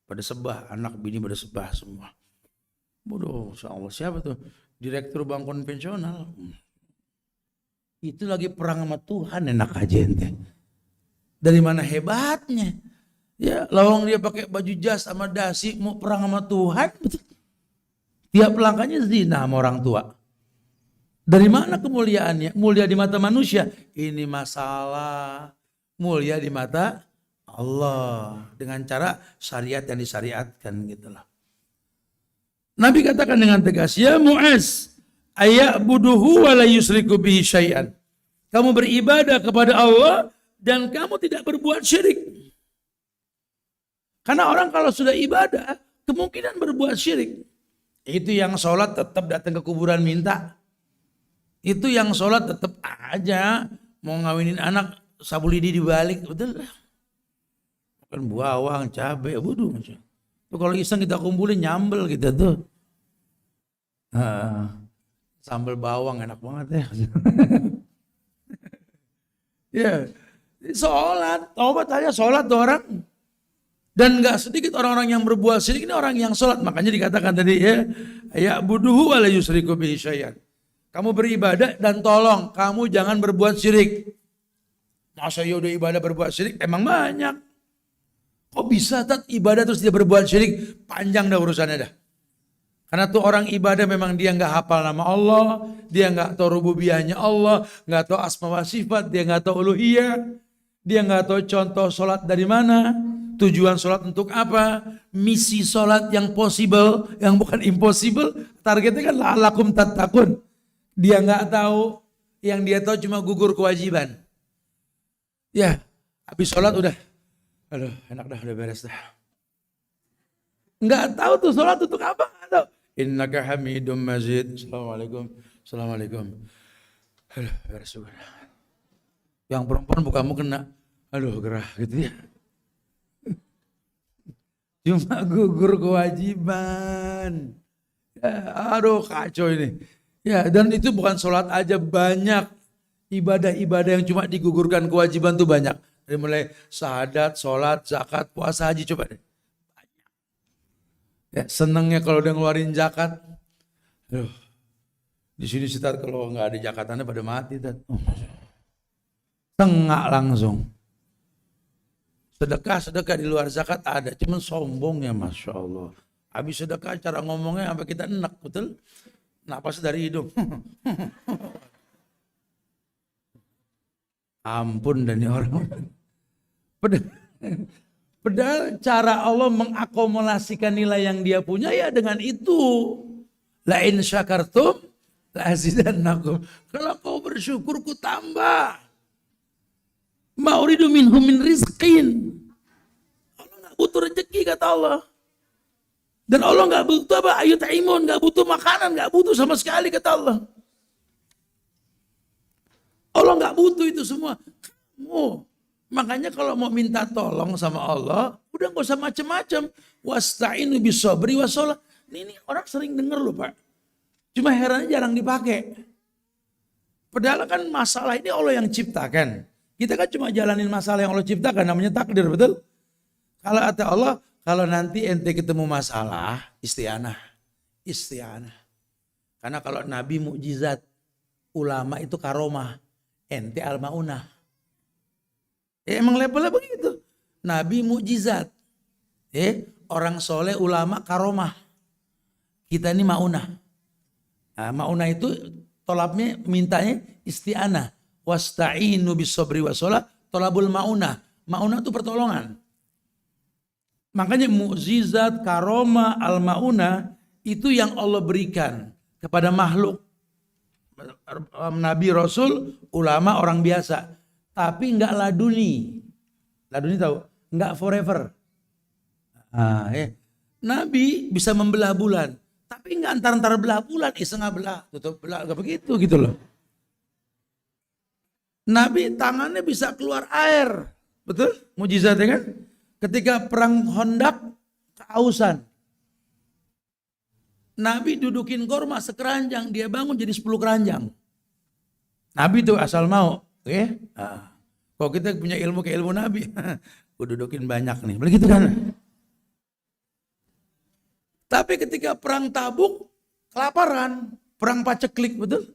Pada sebah, anak bini pada sebah semua. Bodoh, Masya Allah. Siapa tuh? Direktur bank konvensional. Itu lagi perang sama Tuhan, enak aja ente. Dari mana hebatnya? Ya, lawang dia pakai baju jas sama dasi, mau perang sama Tuhan. Betul. Tiap langkahnya zina sama orang tua. Dari mana kemuliaannya? Mulia di mata manusia. Ini masalah mulia di mata Allah. Dengan cara syariat yang disyariatkan gitu loh. Nabi katakan dengan tegas, ya Mu'az, aya'buduhu wa la yusriku bihi syai'an. Kamu beribadah kepada Allah dan kamu tidak berbuat syirik. Karena orang kalau sudah ibadah, kemungkinan berbuat syirik. Itu yang sholat tetap datang ke kuburan minta. Itu yang sholat tetap aja mau ngawinin anak sabu lidi dibalik, betul lah. Makan bawang, cabai, bodoh macam. Tuh kalau iseng kita kumpulin nyambel kita tuh. Sambal bawang enak banget ya. Ya, sholat, tobat aja sholat tuh orang. Dan nggak sedikit orang-orang yang berbuat syirik ini orang yang sholat. Makanya dikatakan tadi ya buduhu wa la yusriku bihi syai'an. Kamu beribadah dan tolong kamu jangan berbuat syirik. Masa ya udah ibadah berbuat syirik? Emang banyak. Kok bisa ibadah terus dia berbuat syirik? Panjang dah urusannya dah. Karena tuh orang ibadah memang dia nggak hafal nama Allah, dia nggak tahu rububiyahnya Allah, nggak tahu asma wa sifat, dia nggak tahu uluhiyah, dia nggak tahu contoh sholat dari mana, tujuan sholat untuk apa, misi sholat yang possible, yang bukan impossible, targetnya kan la'allakum tattaqun. Dia nggak tahu, yang dia tahu cuma gugur kewajiban. Ya, habis sholat udah, aduh enak dah, udah beres dah. Nggak tahu tuh sholat untuk apa, nggak tahu. Innaka hamidum majid. Assalamualaikum. Assalamualaikum. Aduh, beres juga. Yang perempuan bukamu kena, aduh gerah gitu ya. Cuma gugur kewajiban. Ya, aduh kacau ini. Ya, dan itu bukan sholat aja, banyak ibadah-ibadah yang cuma digugurkan kewajiban tuh banyak. Dari mulai syahadat, sholat, zakat, puasa, haji, coba deh. Banyak. Ya, senangnya kalau udah ngeluarin zakat. Aduh, di sini sih kalau nggak ada zakatannya pada mati. Tengah langsung. Sedekah di luar zakat ada, cuman sombongnya Masya Allah. Habis sedekah cara ngomongnya sampai kita enak, betul? Napas dari hidung. Ampun dan orang. Padahal cara Allah mengakumulasikan nilai yang dia punya ya dengan itu. La in syakartum la azidannakum. Kalau kau bersyukur ku tambah. Ma'uridu minhum min rizqin. Allah enggak butuh rezeki kata Allah. Dan Allah nggak butuh apa? Ayu ta'imun, nggak butuh makanan, nggak butuh sama sekali kata Allah. Allah nggak butuh itu semua. Kamu, makanya kalau mau minta tolong sama Allah, udah nggak usah macam-macam. Wasta'inu bisabri wassalah. Ini orang sering dengar loh Pak. Cuma herannya jarang dipakai. Padahal kan masalah ini Allah yang ciptakan. Kita kan cuma jalanin masalah yang Allah ciptakan, namanya takdir, betul? Kalau kata Allah, kalau nanti ente ketemu masalah, isti'anah. Karena kalau Nabi mukjizat, ulama itu karomah, ente al-maunah. Ya, emang levelnya begitu. Nabi mukjizat, orang soleh ulama karomah. Kita ini maunah. Nah, maunah itu tolabnya mintanya isti'anah. Wasta'inu bis-sabri wassalah, tolabul maunah. Maunah itu pertolongan. Makanya mukjizat, karomah, al-maunah itu yang Allah berikan kepada makhluk. Nabi, Rasul, ulama, orang biasa. Tapi enggak laduni. Laduni tahu? Enggak forever. Nabi bisa membelah bulan. Tapi enggak antar-antar belah bulan. Setengah belah, tutup belah. Enggak begitu gitu loh. Nabi tangannya bisa keluar air. Betul? Mujizatnya kan? Ketika perang Khandaq, kehausan. Nabi dudukin korma sekeranjang, dia bangun jadi 10 keranjang. Nabi tuh asal mau. Oke? Nah, kalau kita punya ilmu kayak ilmu Nabi, gue dudukin banyak nih. Begitu kan? Tapi ketika perang Tabuk, kelaparan, perang paceklik, betul?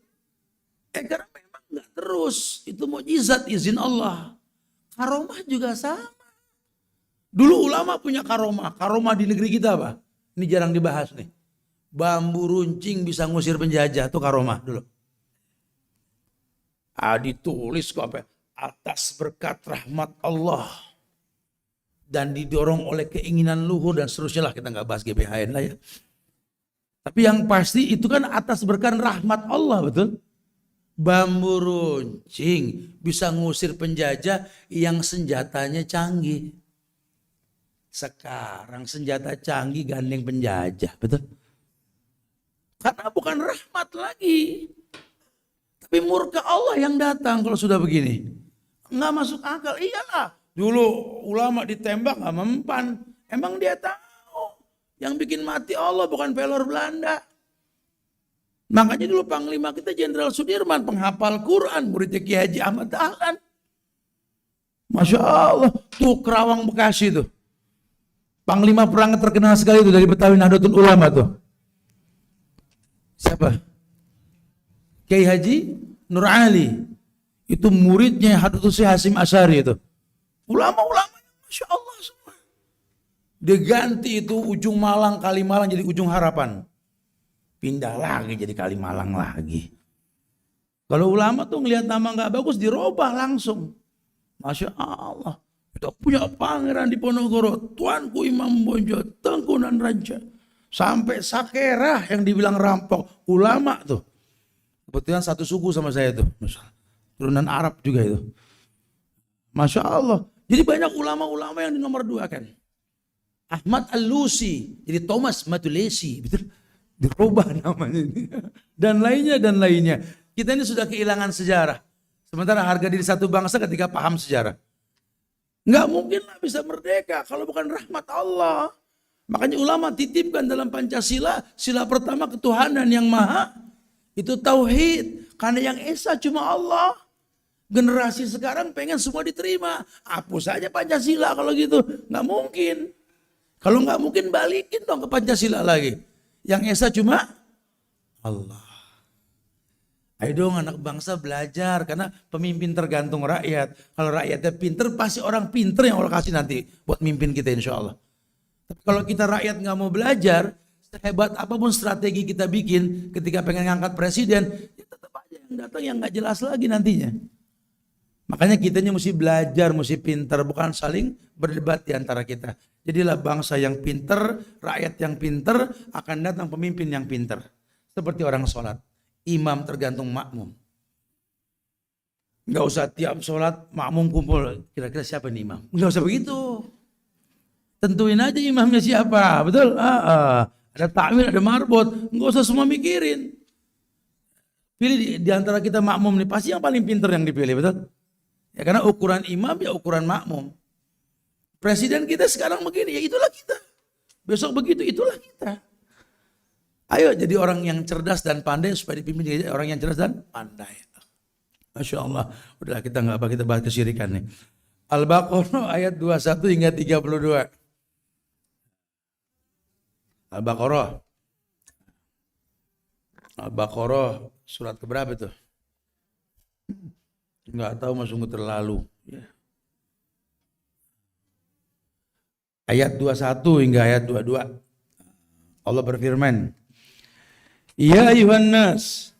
Karena memang nggak terus, itu mukjizat izin Allah. Karomah juga sama. Dulu ulama punya karomah. Karomah di negeri kita apa? Ini jarang dibahas nih. Bambu runcing bisa ngusir penjajah, itu karomah dulu. Ditulis kok apa? Atas berkat rahmat Allah. Dan didorong oleh keinginan luhur dan seterusnya lah. Kita nggak bahas GBHN lah ya. Tapi yang pasti itu kan atas berkat rahmat Allah, betul? Bambu runcing bisa ngusir penjajah yang senjatanya canggih. Sekarang senjata canggih gandeng penjajah, betul? Karena bukan rahmat lagi. Tapi murka Allah yang datang kalau sudah begini. Nggak masuk akal, iyalah. Dulu ulama ditembak nggak mempan. Emang dia tahu yang bikin mati Allah bukan pelor Belanda. Makanya dulu panglima kita Jenderal Sudirman, penghafal Quran, muridnya Ki Haji Ahmad Dahlan. Masya Allah, tuh Kerawang Bekasi tuh. Panglima perang terkenal sekali itu dari Betawi Nahdlatul Ulama tuh. Siapa? Kiai Haji Nur Ali. Itu muridnya Hadratus Syekh Hasyim Asy'ari itu. Ulama-ulama Masya Allah semua. Dia ganti itu ujung Malang, Kalimalang jadi ujung Harapan. Pindah lagi jadi Kalimalang lagi. Kalau ulama tuh ngelihat nama nggak bagus dirubah langsung. Masya Allah. Kita punya pangeran di Ponorogo. Tuanku Imam Bonjol, Tengkunan Raja. Sampai Sakerah yang dibilang rampok. Ulama tuh. Kebetulan satu suku sama saya tuh. Turunan Arab juga itu. Masya Allah. Jadi banyak ulama-ulama yang di nomor 2 kan. Ahmad Al-Lusi. Jadi Thomas Matulesi. Betul? Dirubah namanya ini. Dan lainnya. Kita ini sudah kehilangan sejarah. Sementara harga diri satu bangsa ketika paham sejarah. Nggak mungkin lah bisa merdeka kalau bukan rahmat Allah. Makanya ulama titipkan dalam Pancasila, sila pertama ketuhanan yang maha, itu tauhid. Karena yang esa cuma Allah. Generasi sekarang pengen semua diterima. Hapus saja Pancasila kalau gitu. Nggak mungkin. Kalau nggak mungkin balikin dong ke Pancasila lagi. Yang esa cuma Allah. Ayo dong anak bangsa belajar. Karena pemimpin tergantung rakyat. Kalau rakyatnya pinter pasti orang pinter yang Allah kasih nanti buat mimpin kita insya Allah. Tapi kalau kita rakyat nggak mau belajar, sehebat apapun strategi kita bikin ketika pengen ngangkat presiden, ya tetap aja yang datang yang nggak jelas lagi nantinya. Makanya kitanya mesti belajar, mesti pinter, bukan saling berdebat di antara kita. Jadilah bangsa yang pinter, rakyat yang pinter, akan datang pemimpin yang pinter. Seperti orang sholat, imam tergantung makmum. Nggak usah tiap sholat makmum kumpul, kira-kira siapa nih imam? Nggak usah begitu. Tentuin aja imamnya siapa, betul? Ada takmir, ada marbot, nggak usah semua mikirin. Pilih di antara kita makmum nih, pasti yang paling pinter yang dipilih, betul? Ya karena ukuran imam ya ukuran makmum. Presiden kita sekarang begini, ya itulah kita. Besok begitu, itulah kita. Ayo jadi orang yang cerdas dan pandai supaya dipimpin jadi orang yang cerdas dan pandai. Masya Allah. Udah kita nggak apa, kita bahas kesyirikan nih. Al-Baqarah ayat 21 hingga 32. Al-Baqarah. Al-Baqarah surat keberapa itu? Enggak tahu, sungguh terlalu. Ya. Ayat 21 hingga ayat 22. Allah berfirman, Ya ayuhan nas.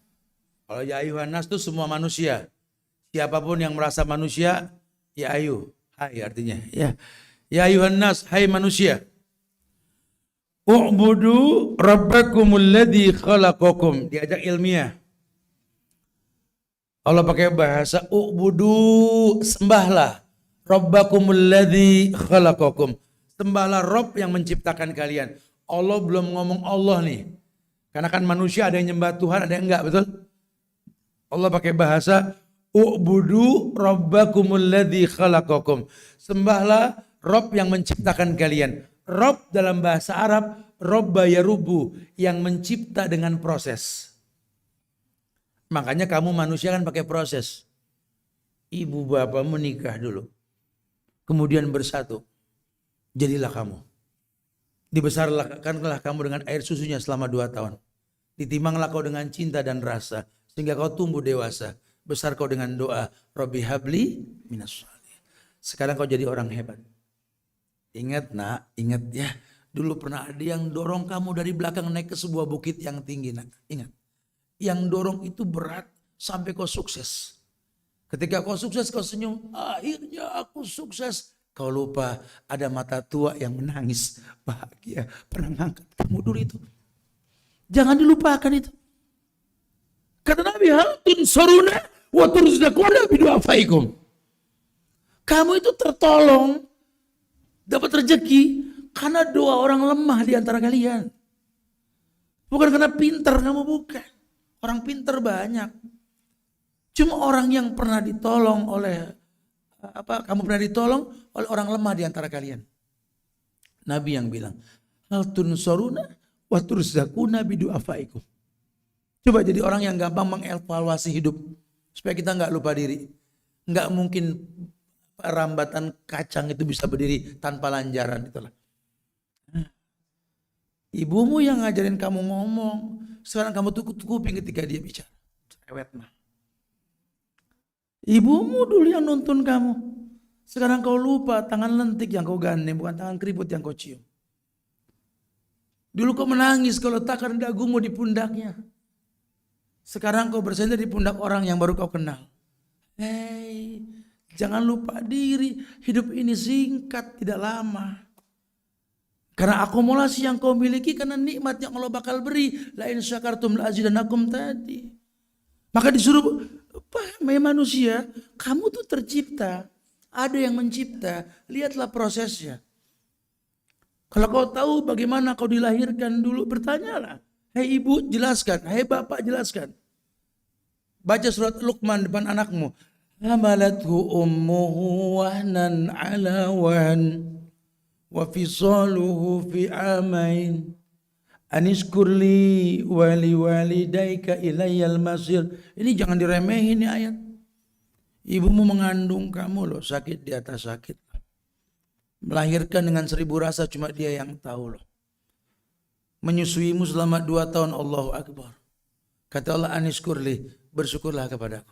Kalau ya ayuhan nas itu semua manusia. Siapapun yang merasa manusia, ya ayu. Hai artinya. Ya ayuhan nas, hai manusia. U'budu rabbakumul ladzi khalaqakum. Diajak ilmiah. Allah pakai bahasa u'budu, sembahlah rabbakumul ladzi khalaqakum. Sembahlah Rabb yang menciptakan kalian. Allah belum ngomong Allah nih. Karena kan manusia ada yang nyembah Tuhan, ada yang enggak, betul? Allah pakai bahasa U'budu rabbakumul ladzi khalaqakum. Sembahlah Rob yang menciptakan kalian. Rob dalam bahasa Arab, Robba yarubu, yang mencipta dengan proses. Makanya kamu manusia kan pakai proses. Ibu bapak menikah dulu. Kemudian bersatu. Jadilah kamu. Dibesarkanlah kamu dengan air susunya selama 2 tahun. Ditimanglah kau dengan cinta dan rasa. Sehingga kau tumbuh dewasa. Besar kau dengan doa. Rabbi habli minas shalihin. Sekarang kau jadi orang hebat. Ingat nak, ingat ya. Dulu pernah ada yang dorong kamu dari belakang naik ke sebuah bukit yang tinggi nak. Ingat. Yang dorong itu berat sampai kau sukses. Ketika kau sukses kau senyum. Akhirnya aku sukses. Kau lupa ada mata tua yang menangis. Bahagia pernah ngangkat kamu dulu itu. Jangan dilupakan itu. Kata Nabi, hal tunsuruna wa turzaquna bidu'afaikum. Kamu itu tertolong, dapat rezeki karena doa orang lemah di antara kalian. Bukan karena pintar kamu, bukan. Orang pintar banyak. Cuma orang yang pernah ditolong oleh kamu pernah ditolong oleh orang lemah di antara kalian. Nabi yang bilang, hal tunsuruna wa turzaquna bidu'afaikum. Coba jadi orang yang gampang mengevaluasi hidup. Supaya kita nggak lupa diri. Nggak mungkin rambatan kacang itu bisa berdiri tanpa lanjaran. Itulah. Ibumu yang ngajarin kamu ngomong. Sekarang kamu tutup kuping ketika dia bicara. Cerewet mah. Ibumu dulu yang nuntun kamu. Sekarang kau lupa tangan lentik yang kau gandeng. Bukan tangan keriput yang kau cium. Dulu kau menangis kalau letakkan dagumu di pundaknya. Sekarang kau bersandar di pundak orang yang baru kau kenal. Hei, jangan lupa diri. Hidup ini singkat, tidak lama. Karena akumulasi yang kau miliki, karena nikmat yang Allah bakal beri. La in syakartum la azidanakum tadi. Maka disuruh, paham ya manusia, kamu tuh tercipta. Ada yang mencipta, lihatlah prosesnya. Kalau kau tahu bagaimana kau dilahirkan dulu, bertanyalah. Hei ibu jelaskan, hei bapak jelaskan. Baca surat Luqman depan anakmu. Hamalathu ummuhu wahnan ala wahn. Wa fisaluhu fi amain. Anishkurli wali walidayka ilayyal masir. Ini jangan diremehin ini ayat. Ibumu mengandung kamu loh, sakit di atas sakit. Melahirkan dengan 1000 rasa cuma dia yang tahu loh. Menyusuimu selama 2 tahun, Allahu Akbar. Kata Allah, anishkurli, bersyukurlah kepadaku.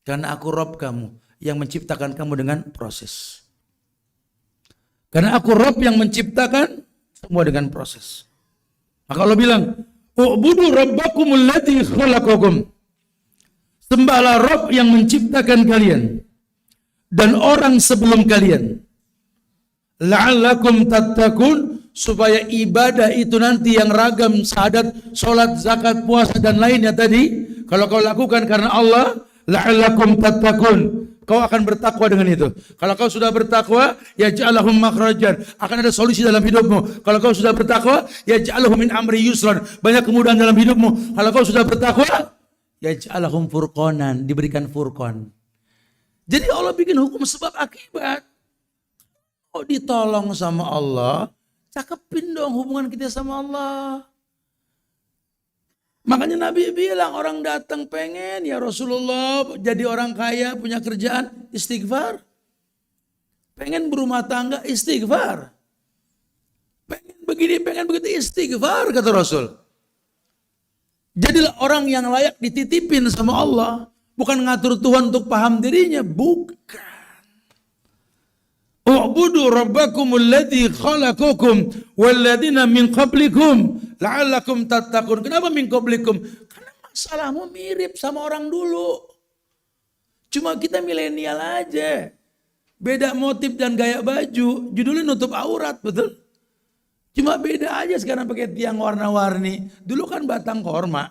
Karena aku Rob kamu yang menciptakan kamu dengan proses. Karena aku Rob yang menciptakan semua dengan proses. Maka Allah bilang, u'budu rabbakumul ladzi khalaqakum. Sembahlah Rob yang menciptakan kalian dan orang sebelum kalian. La'allakum tattaqun, supaya ibadah itu nanti yang ragam, syahadat, sholat, zakat, puasa dan lainnya tadi, kalau kau lakukan karena Allah, la'allakum tattaqun, kau akan bertakwa dengan itu. Kalau kau sudah bertakwa, yaj'alahum makhrajan, akan ada solusi dalam hidupmu. Kalau kau sudah bertakwa, yaj'alahum min amri yusran, banyak kemudahan dalam hidupmu. Kalau kau sudah bertakwa, yaj'alahum furqanan, diberikan furqan. Jadi Allah bikin hukum sebab akibat. Kau ditolong sama Allah, cakepin dong hubungan kita sama Allah. Makanya Nabi bilang, orang datang pengen ya Rasulullah jadi orang kaya, punya kerjaan, istighfar. Pengen berumah tangga, istighfar. Pengen begini, pengen begitu, istighfar, kata Rasul. Jadilah orang yang layak dititipin sama Allah. Bukan ngatur Tuhan untuk paham dirinya, bukan. U'budu rabbakumul ladzi khalaqakum walladzina min qablikum la'allakum tattaqun. Kenapa min qablikum? Karena masalahmu mirip sama orang dulu. Cuma kita milenial aja. Beda motif dan gaya baju. Judulnya nutup aurat, betul? Cuma beda aja sekarang pakai tiang warna-warni. Dulu kan batang korma.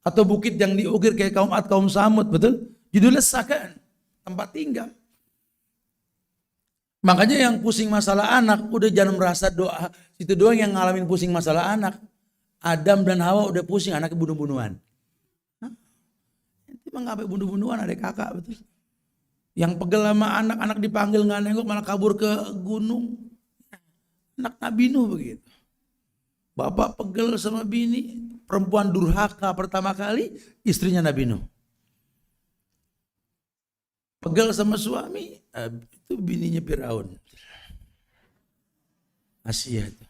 Atau bukit yang diukir kayak kaum Ad, kaum Samud, betul? Judulnya Sakan, tempat tinggal. Makanya yang pusing masalah anak, udah jangan merasa doa. Itu doang yang ngalamin pusing masalah anak. Adam dan Hawa udah pusing, anaknya bunuh-bunuhan. Emang ngapain bunuh-bunuhan adik kakak betul. Yang pegel sama anak-anak dipanggil nggak nengok malah kabur ke gunung. Anak Nabi Nuh begitu. Bapak pegel sama bini, perempuan durhaka pertama kali istrinya Nabi Nuh. Pegel sama suami, itu bininya Firaun. Asia itu.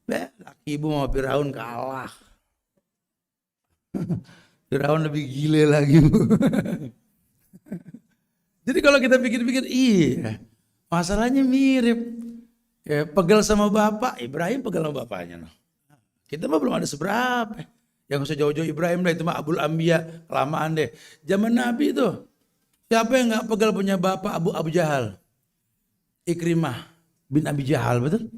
Laki ibu sama Firaun kalah. Firaun lebih gile lagi. Jadi kalau kita pikir-pikir, iya, masalahnya mirip. Ya, pegel sama bapak, Ibrahim pegel sama bapaknya. No. Kita mah belum ada seberapa. Yang usah jauh-jauh Ibrahim lah, itu mah Abul Anbiya, kelamaan deh. Zaman Nabi itu, siapa yang gak pegel punya bapak Abu Jahal? Ikrimah bin Abi Jahal, betul?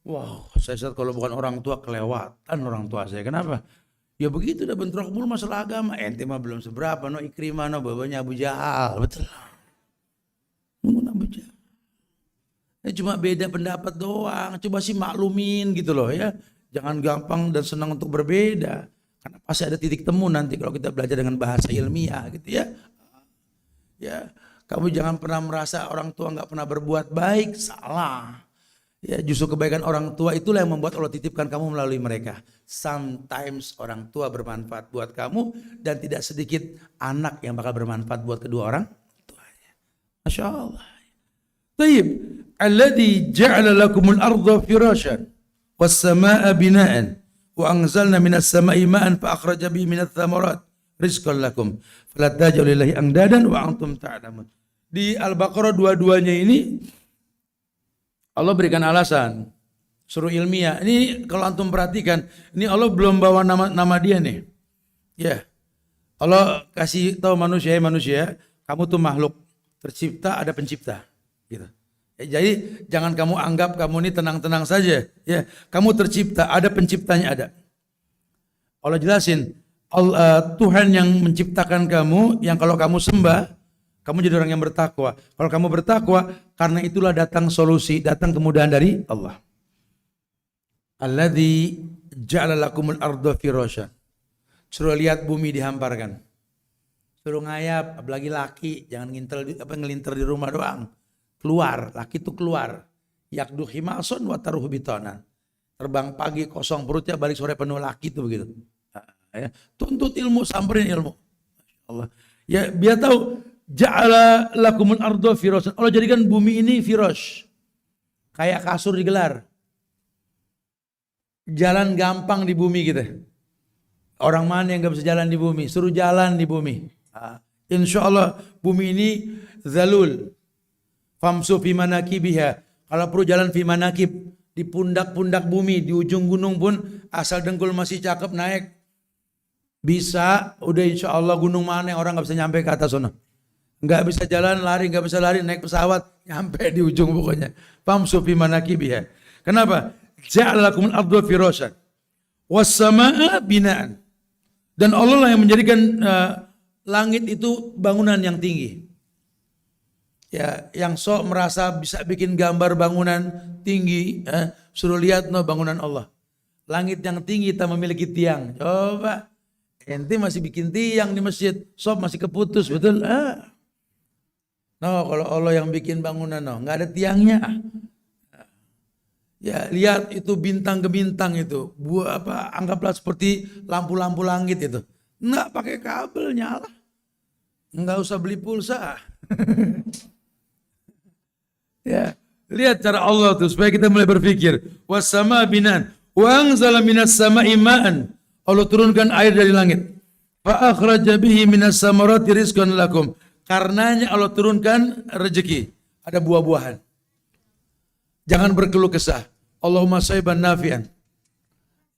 Wow, saya lihat kalau bukan orang tua kelewatan orang tua saya. Kenapa? Ya begitu udah bentrok mulu masalah agama. Ente mah belum seberapa, no Ikrimah, no babanya Abu Jahal, betul? Abu Jahal. Cuma beda pendapat doang. Coba sih maklumin gitu loh ya. Jangan gampang dan senang untuk berbeda. Karena pasti ada titik temu nanti kalau kita belajar dengan bahasa ilmiah gitu ya. Ya, kamu jangan pernah merasa orang tua nggak pernah berbuat baik. Salah. Ya, justru kebaikan orang tua itulah yang membuat Allah titipkan kamu melalui mereka. Sometimes orang tua bermanfaat buat kamu dan tidak sedikit anak yang bakal bermanfaat buat kedua orang tuanya. Masya Allah. Taib, alladhi ja'ala lakumul arda firashan was samaa'a bina'an wa anzalna minas samaa'i ma'an fa akhraja bihi minats thamarat rizqan lakum fala taj'alu lillahi andadan wa antum ta'lamun. Di Al-Baqarah dua-duanya ini Allah berikan alasan suruh ilmiah. Ini kalau antum perhatikan, ini Allah belum bawa nama dia nih. Ya. Allah kasih tahu manusia, kamu tuh makhluk tercipta, ada pencipta. Gitu. Jadi jangan kamu anggap kamu ini tenang-tenang saja. Ya, kamu tercipta, ada penciptanya ada. Allah jelasin, Tuhan yang menciptakan kamu, yang kalau kamu sembah, kamu jadi orang yang bertakwa. Kalau kamu bertakwa, karena itulah datang solusi, datang kemudahan dari Allah. Alladzi ja'ala lakumul arda firashan. Suruh lihat bumi dihamparkan. Suruh ngayap, apalagi laki, jangan ngelinter di rumah doang. Keluar, laki itu keluar. Yakdu himason wa taruhu bitonan. Terbang pagi kosong perutnya, balik sore penuh, laki itu begitu. Ya. Tuntut ilmu, samperin ilmu. Allah. Ya, biar tahu ja'ala lakumul arda firashan. Allah jadikan bumi ini firash. Kayak kasur digelar. Jalan gampang di bumi kita. Orang mana yang gak bisa jalan di bumi? Suruh jalan di bumi. Insya Allah bumi ini zalul. Famsu fi manakibiha. Kalau perlu jalan fi manakib, di pundak-pundak bumi, di ujung gunung pun asal dengkul masih cakep naik. Bisa, udah insya Allah gunung mana yang orang gak bisa nyampe ke atas sana. Gak bisa jalan, lari, gak bisa lari, naik pesawat, nyampe di ujung pokoknya. Famsu fi manakibiha. Kenapa? Ja'ala lakumul arda firashan was samaa'a bina'an. Dan Allah lah yang menjadikan langit itu bangunan yang tinggi. Ya, yang sok merasa bisa bikin gambar bangunan tinggi, suruh lihat bangunan Allah. Langit yang tinggi tak memiliki tiang. Coba, ente masih bikin tiang di masjid, sok masih keputus, betul? Kalau Allah yang bikin bangunan, nggak ada tiangnya. Ya, lihat itu bintang ke bintang itu, anggaplah seperti lampu-lampu langit itu. Nggak pakai kabel, nyala. Nggak usah beli pulsa. Ya, lihat cara Allah tuh supaya kita mulai berpikir. Wassama binan, wa anzala minas sama'i ma'an. Allah turunkan air dari langit. Fa akhraja bihi minas samarati rizqan lakum. Karenanya Allah turunkan rezeki, ada buah-buahan. Jangan berkeluh kesah. Allahumma sayyiban nafi'an.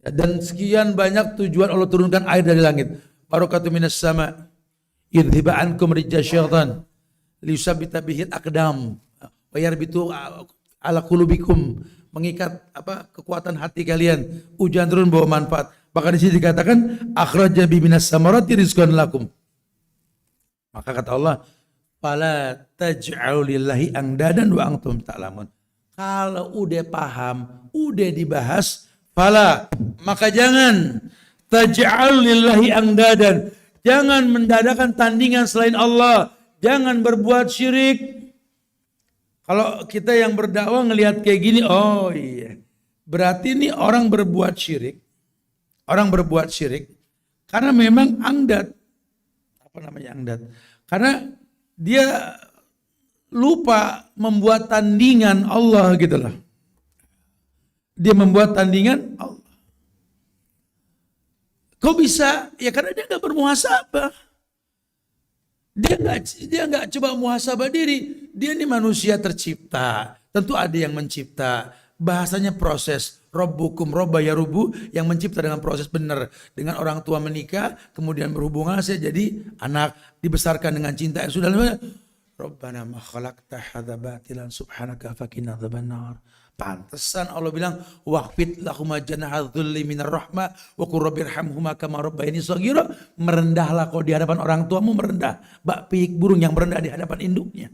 Dan sekian banyak tujuan Allah turunkan air dari langit. Barakatu minas sama. Idhiba ankum rijja syaitan. Liyusabbita bihil aqdam. Wa yarbitu ala qulubikum. Mengikat kekuatan hati kalian. Hujan turun bawa manfaat. Bahkan di sini dikatakan akhraja bi minas samarati rizqan lakum. Maka kata Allah, fala taj'alu lillahi andadan wa antum ta'lamun. Kalau udah paham, udah dibahas, fala, maka jangan taj'al lillahi andadan. Jangan mendadakan tandingan selain Allah. Jangan berbuat syirik. Kalau kita yang berdakwah ngelihat kayak gini, oh iya. Berarti ini orang berbuat syirik. Orang berbuat syirik karena memang angdat. Apa namanya angdat? Karena dia lupa membuat tandingan Allah gitu loh. Dia membuat tandingan Allah. Kok bisa? Ya karena dia nggak bermuhasabah. Dia nggak coba muhasabah diri. Dia ini manusia tercipta. Tentu ada yang mencipta. Bahasanya proses. Rabbukum robba yarubu, yang mencipta dengan proses benar. Dengan orang tua menikah, kemudian berhubungan, saya jadi anak, dibesarkan dengan cinta yang sudah lama. Rabbana ma khalaqta hadza batilan subhanaka faqina adzabannar. Pantesan Allah bilang waqfid lahum janaha dzulli minar rahmah wa qur rabbirhamhuma kama rabbayani shaghira. Merendahlah kau di hadapan orang tuamu, merendah. Bak piik burung yang merendah di hadapan induknya.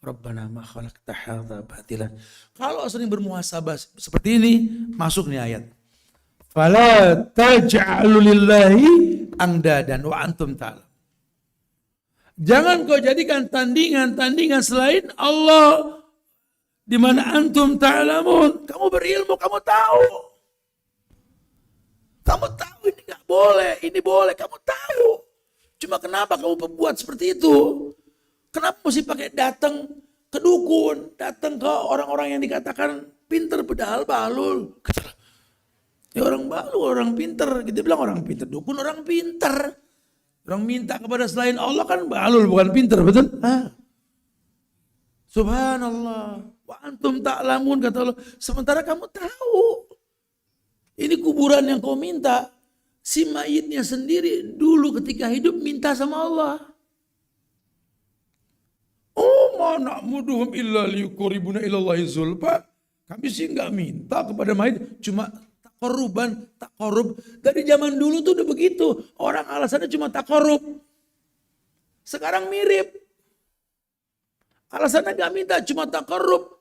Rabbana ma khalaqta hadza batilan. Kalau sering bermuhasabah seperti ini, masuk nih ayat. Fala taj'alu lillahi angdadan wa antum ta'lam. Jangan kau jadikan tandingan selain Allah di mana antum ta'lamun. Kamu berilmu, kamu tahu. Kamu tahu ini enggak boleh, ini boleh, kamu tahu. Cuma kenapa kamu berbuat seperti itu? Kenapa mesti pakai datang ke dukun, datang ke orang-orang yang dikatakan pinter padahal balul? Ya orang balul, orang pinter. Kita bilang orang pinter, dukun orang pinter. Orang minta kepada selain Allah kan balul, bukan pinter, betul? Subhanallah. Wa antum ta'lamun, kata Allah. Sementara kamu tahu. Ini kuburan yang kau minta. Si mayitnya sendiri dulu ketika hidup minta sama Allah. Oh, ma na'muduhum illa liyuqribuna ilallahi zulfa. Kami sih enggak minta kepada mayit, cuma takorup. Dari zaman dulu tuh udah begitu. Orang alasannya cuma takorup. Sekarang mirip. Alasannya enggak minta, cuma takorup.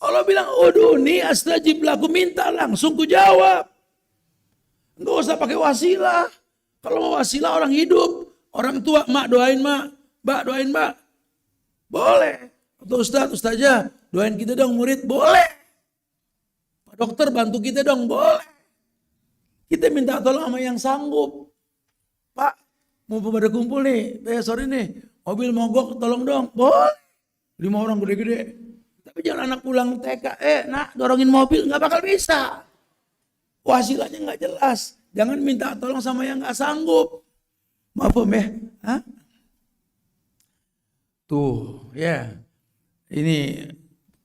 Allah bilang, uduni astajib laku, minta langsung ku jawab. Enggak usah pakai wasilah. Kalau mau wasilah orang hidup, orang tua, mak doain mak, mbak doain mbak. Boleh. Atau ustazah, doain kita dong murid, boleh. Pak dokter bantu kita dong, boleh. Kita minta tolong sama yang sanggup. Pak, mau pada kumpul nih, sore nih, mobil mogok tolong dong, boleh. 5 orang gede-gede. Tapi jangan anak pulang TK, nak dorongin mobil, nggak bakal bisa. Wasilahnya nggak jelas. Jangan minta tolong sama yang nggak sanggup. Maaf om ya, hah? Tuh, ya. Ini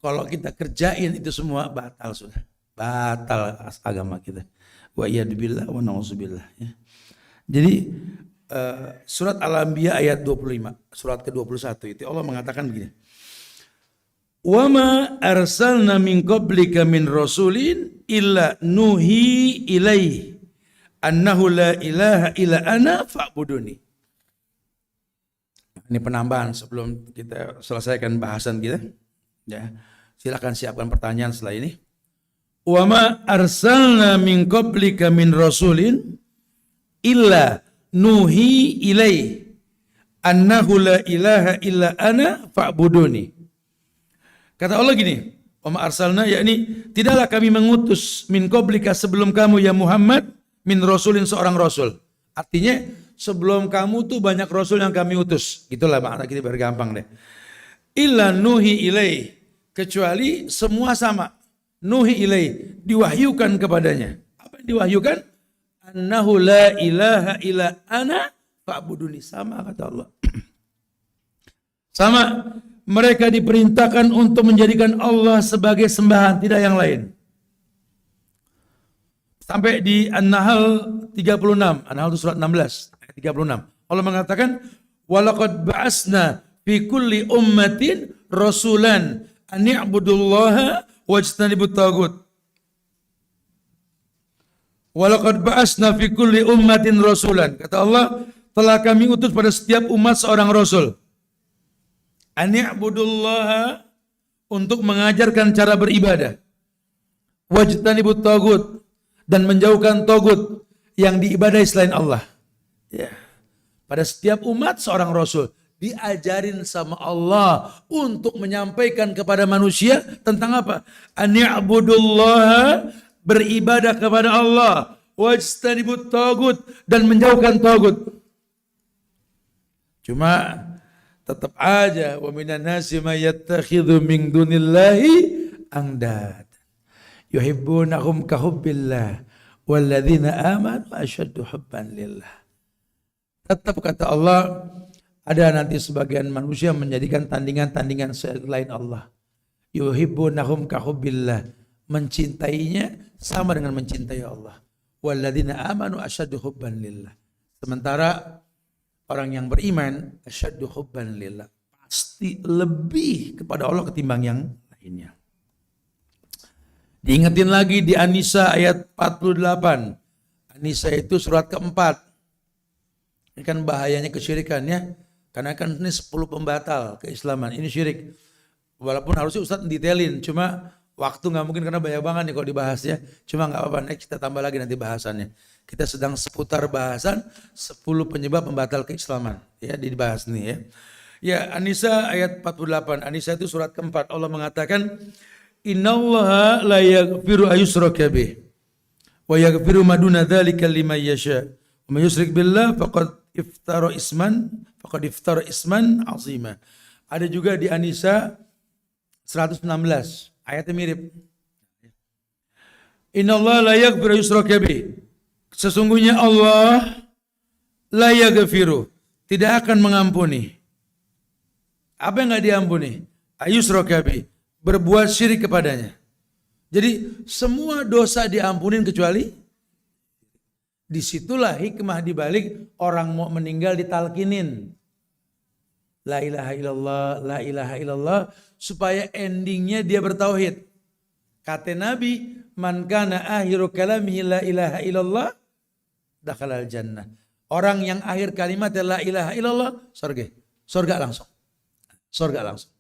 kalau kita kerjain itu semua batal sudah. Batal agama kita. Wa iyadzubillah wa na'udzubillah ya. Jadi surat Al-Anbiya ayat 25, surat ke-21 itu Allah mengatakan begini. Wa ma arsalna min qablika min rasulin illa nuhi ilaihi annahu la ilaha illa ana fa'buduni. Ini penambahan sebelum kita selesaikan bahasan kita. Ya, silakan siapkan pertanyaan setelah ini. Wa ma arsalna min qablika min rasulin illa nuhi ilaihi annahu la ilaha illa ana fa'buduni. Kata Allah gini, wa ma arsalna, yakni tidaklah kami mengutus min qablika sebelum kamu ya Muhammad min rasulin seorang rasul. Artinya sebelum kamu tuh banyak rasul yang kami utus. Itulah makna kita biar gampang deh. Illa nuhi ilai, kecuali semua sama. Nuhi ilai, diwahyukan kepadanya. Apa yang diwahyukan? Annahu la ilaha illa ana fa'buduni. Sama kata Allah. Sama. Mereka diperintahkan untuk menjadikan Allah sebagai sembahan, tidak yang lain. Sampai di An-Nahl 36. An-Nahl itu surat 16. 36. Allah mengatakan, walaqad ba'asna fi kulli ummatin rasulan an i'budullaha wajtanibut tagut. Walaqad ba'asna fi kulli ummatin rasulan. Kata Allah, telah kami utus pada setiap umat seorang rasul. An i'budullaha, untuk mengajarkan cara beribadah. Wajtanibut tagut, dan menjauhkan tagut yang diibadahi selain Allah. Ya. Pada setiap umat seorang Rasul diajarin sama Allah untuk menyampaikan kepada manusia tentang apa? Ani'budullaha, beribadah kepada Allah, wajtanibut tagut, dan menjauhkan tagut. Cuma tetap aja wa minan nasi may yattakhidhu min dunillahi andad yuhibbunahum ka hubbillah walladzina amanu asyaddu hubban lillah. Tetap kata Allah, ada nanti sebagian manusia menjadikan tandingan-tandingan selain Allah. Yuhibbunahum ka hubbillah, mencintainya sama dengan mencintai Allah. Walladzina amanu asyaddu hubban lillah. Sementara orang yang beriman asyaddu hubban lillah, pasti lebih kepada Allah ketimbang yang lainnya. Diingetin lagi di An-Nisa ayat 48. An-Nisa itu surat keempat. Ini kan bahayanya kesyirikan ya. Karena kan ini 10 pembatal keislaman. Ini syirik. Walaupun harusnya Ustadz detailin. Cuma waktu gak mungkin karena banyak banget nih kalau dibahas ya. Cuma gak apa-apa, next kita tambah lagi nanti bahasannya. Kita sedang seputar bahasan 10 penyebab pembatal keislaman. Ya, dibahas nih ya. Ya, An-Nisa ayat 48. An-Nisa itu surat keempat. Allah mengatakan, Innallaha la yaghfiru ayyushraka bih wa yaghfiru ma duna dzalika liman yasha. Wa may yusyrik billah faqad iftara isman azima. Ada juga di An-Nisa 116, ayatnya mirip. Innallaha la yaghfiru ayyushraka bih. Sesungguhnya Allah la yaghfiru, tidak akan mengampuni. Apa yang enggak diampuni? Ayyushraka bih, berbuat syirik kepadanya. Jadi semua dosa diampunin kecuali, disitulah hikmah dibalik orang mau meninggal ditalkinin. La ilaha illallah, la ilaha illallah, supaya endingnya dia bertauhid. Kata Nabi, man kana akhiru kalamihi la ilaha illallah, dakhalal jannah. Orang yang akhir kalimat la ilaha illallah, surga langsung. Surga langsung.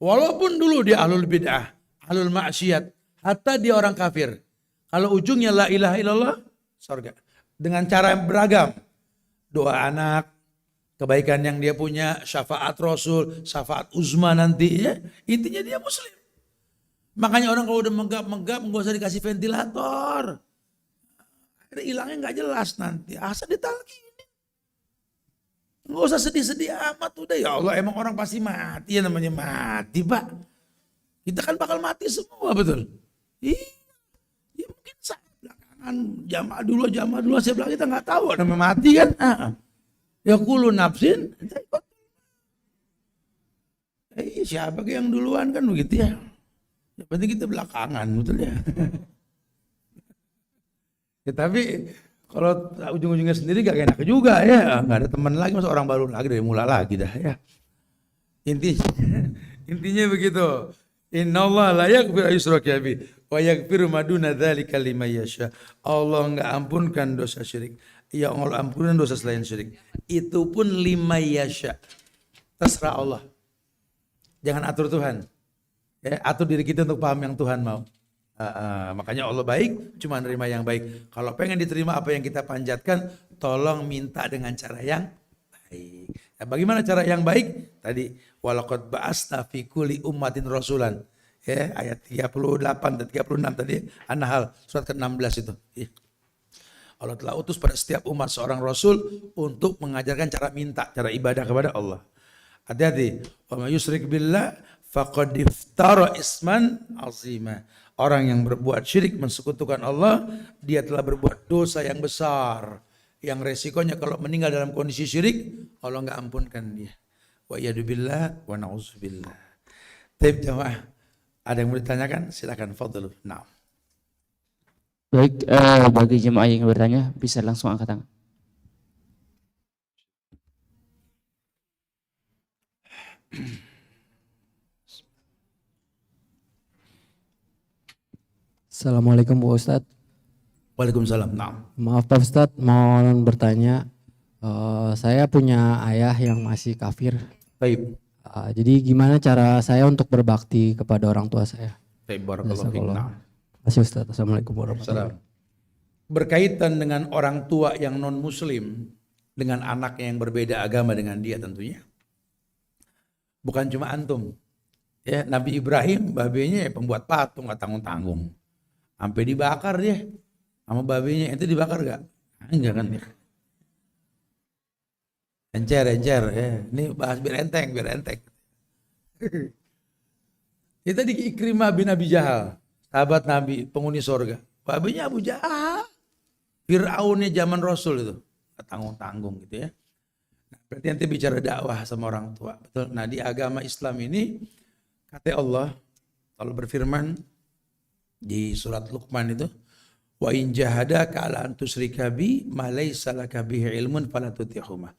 Walaupun dulu dia ahlul bid'ah, ahlul maksiat, hatta dia orang kafir. Kalau ujungnya la ilaha illallah, surga. Dengan cara yang beragam. Doa anak, kebaikan yang dia punya, syafaat Rasul, syafaat uzma nanti ya. Intinya dia muslim. Makanya orang kalau udah menggap-menggap nggak usah dikasih ventilator. Akhirnya hilangnya nggak jelas nanti. Asal ditalkin. Nggak usah sedih-sedih amat udah, ya Allah, emang orang pasti mati, ya namanya mati Pak. Kita kan bakal mati semua, betul? Iya, ya mungkin saya belakangan jamaah dulu saya bilang kita nggak tahu namanya mati kan. Ya kullu nafsin. Siapa yang duluan kan begitu ya. Yang penting kita belakangan, betul ya. Ya tapi kalau ujung-ujungnya sendiri gak enak juga ya. Gak ada teman lagi, masa orang baru lagi dari mula lagi dah ya. Intinya begitu. Innallaha la yaghfiru ayyushraka bih wa yaghfiru ma duna dzalika liman yasha. Allah enggak ampunkan dosa syirik. Ya Allah ampunkan dosa selain syirik. Itu pun liman yasha. Terserah Allah. Jangan atur Tuhan. Ya, atur diri kita untuk paham yang Tuhan mau. Makanya Allah baik, cuma nerima yang baik. Kalau pengen diterima apa yang kita panjatkan, tolong minta dengan cara yang baik. Nah, bagaimana cara yang baik? Tadi walaqad ba'asna fi kulli ummatin rasulan. Ya, ayat 38 dan 36 tadi, An-Nahl surat ke-16 itu. Ya. Allah telah utus pada setiap umat seorang rasul untuk mengajarkan cara minta, cara ibadah kepada Allah. Hati-hati, wa may yusyrik billah faqad iftara isman azima. Orang yang berbuat syirik mensekutukan Allah, dia telah berbuat dosa yang besar. Yang resikonya kalau meninggal dalam kondisi syirik, Allah enggak ampunkan dia. Wa yadubillah wa na'udzubillah. Baik jemaah, ada yang mau ditanyakan? Silakan, fadhlu. Nah. Baik, bagi jemaah yang bertanya bisa langsung angkat tangan. Assalamualaikum Pak Ustadz. Waalaikumsalam. Nah. Maaf Pak Ustadz, mohon bertanya. Saya punya ayah yang masih kafir. Baik. Jadi gimana cara saya untuk berbakti kepada orang tua saya? Baik, barakallahu fiik. Nah. Terima kasih Ustadz. Assalamualaikum warahmatullahi wabarakatuh. Berkaitan dengan orang tua yang non muslim, dengan anaknya yang berbeda agama dengan dia tentunya. Bukan cuma antum. Ya, Nabi Ibrahim babenya pembuat patung nggak tanggung-tanggung. Sampai dibakar dia sama babenya. Itu dibakar gak? Enggak kan? Encer ya. Ini bahas biar enteng. Kita di Ikrimah bin Abi Jahal, sahabat Nabi, penghuni surga. Babenya Abu Jahal, Fir'aunnya zaman Rasul itu, tanggung-tanggung gitu ya. Nah, berarti nanti bicara dakwah sama orang tua, betul. Nah di agama Islam ini, kata Allah, kalau berfirman di surat Luqman itu, wa in jahadaka ala an tusyrika bi ma laysa laka bihi ilmun fala tuti'huma.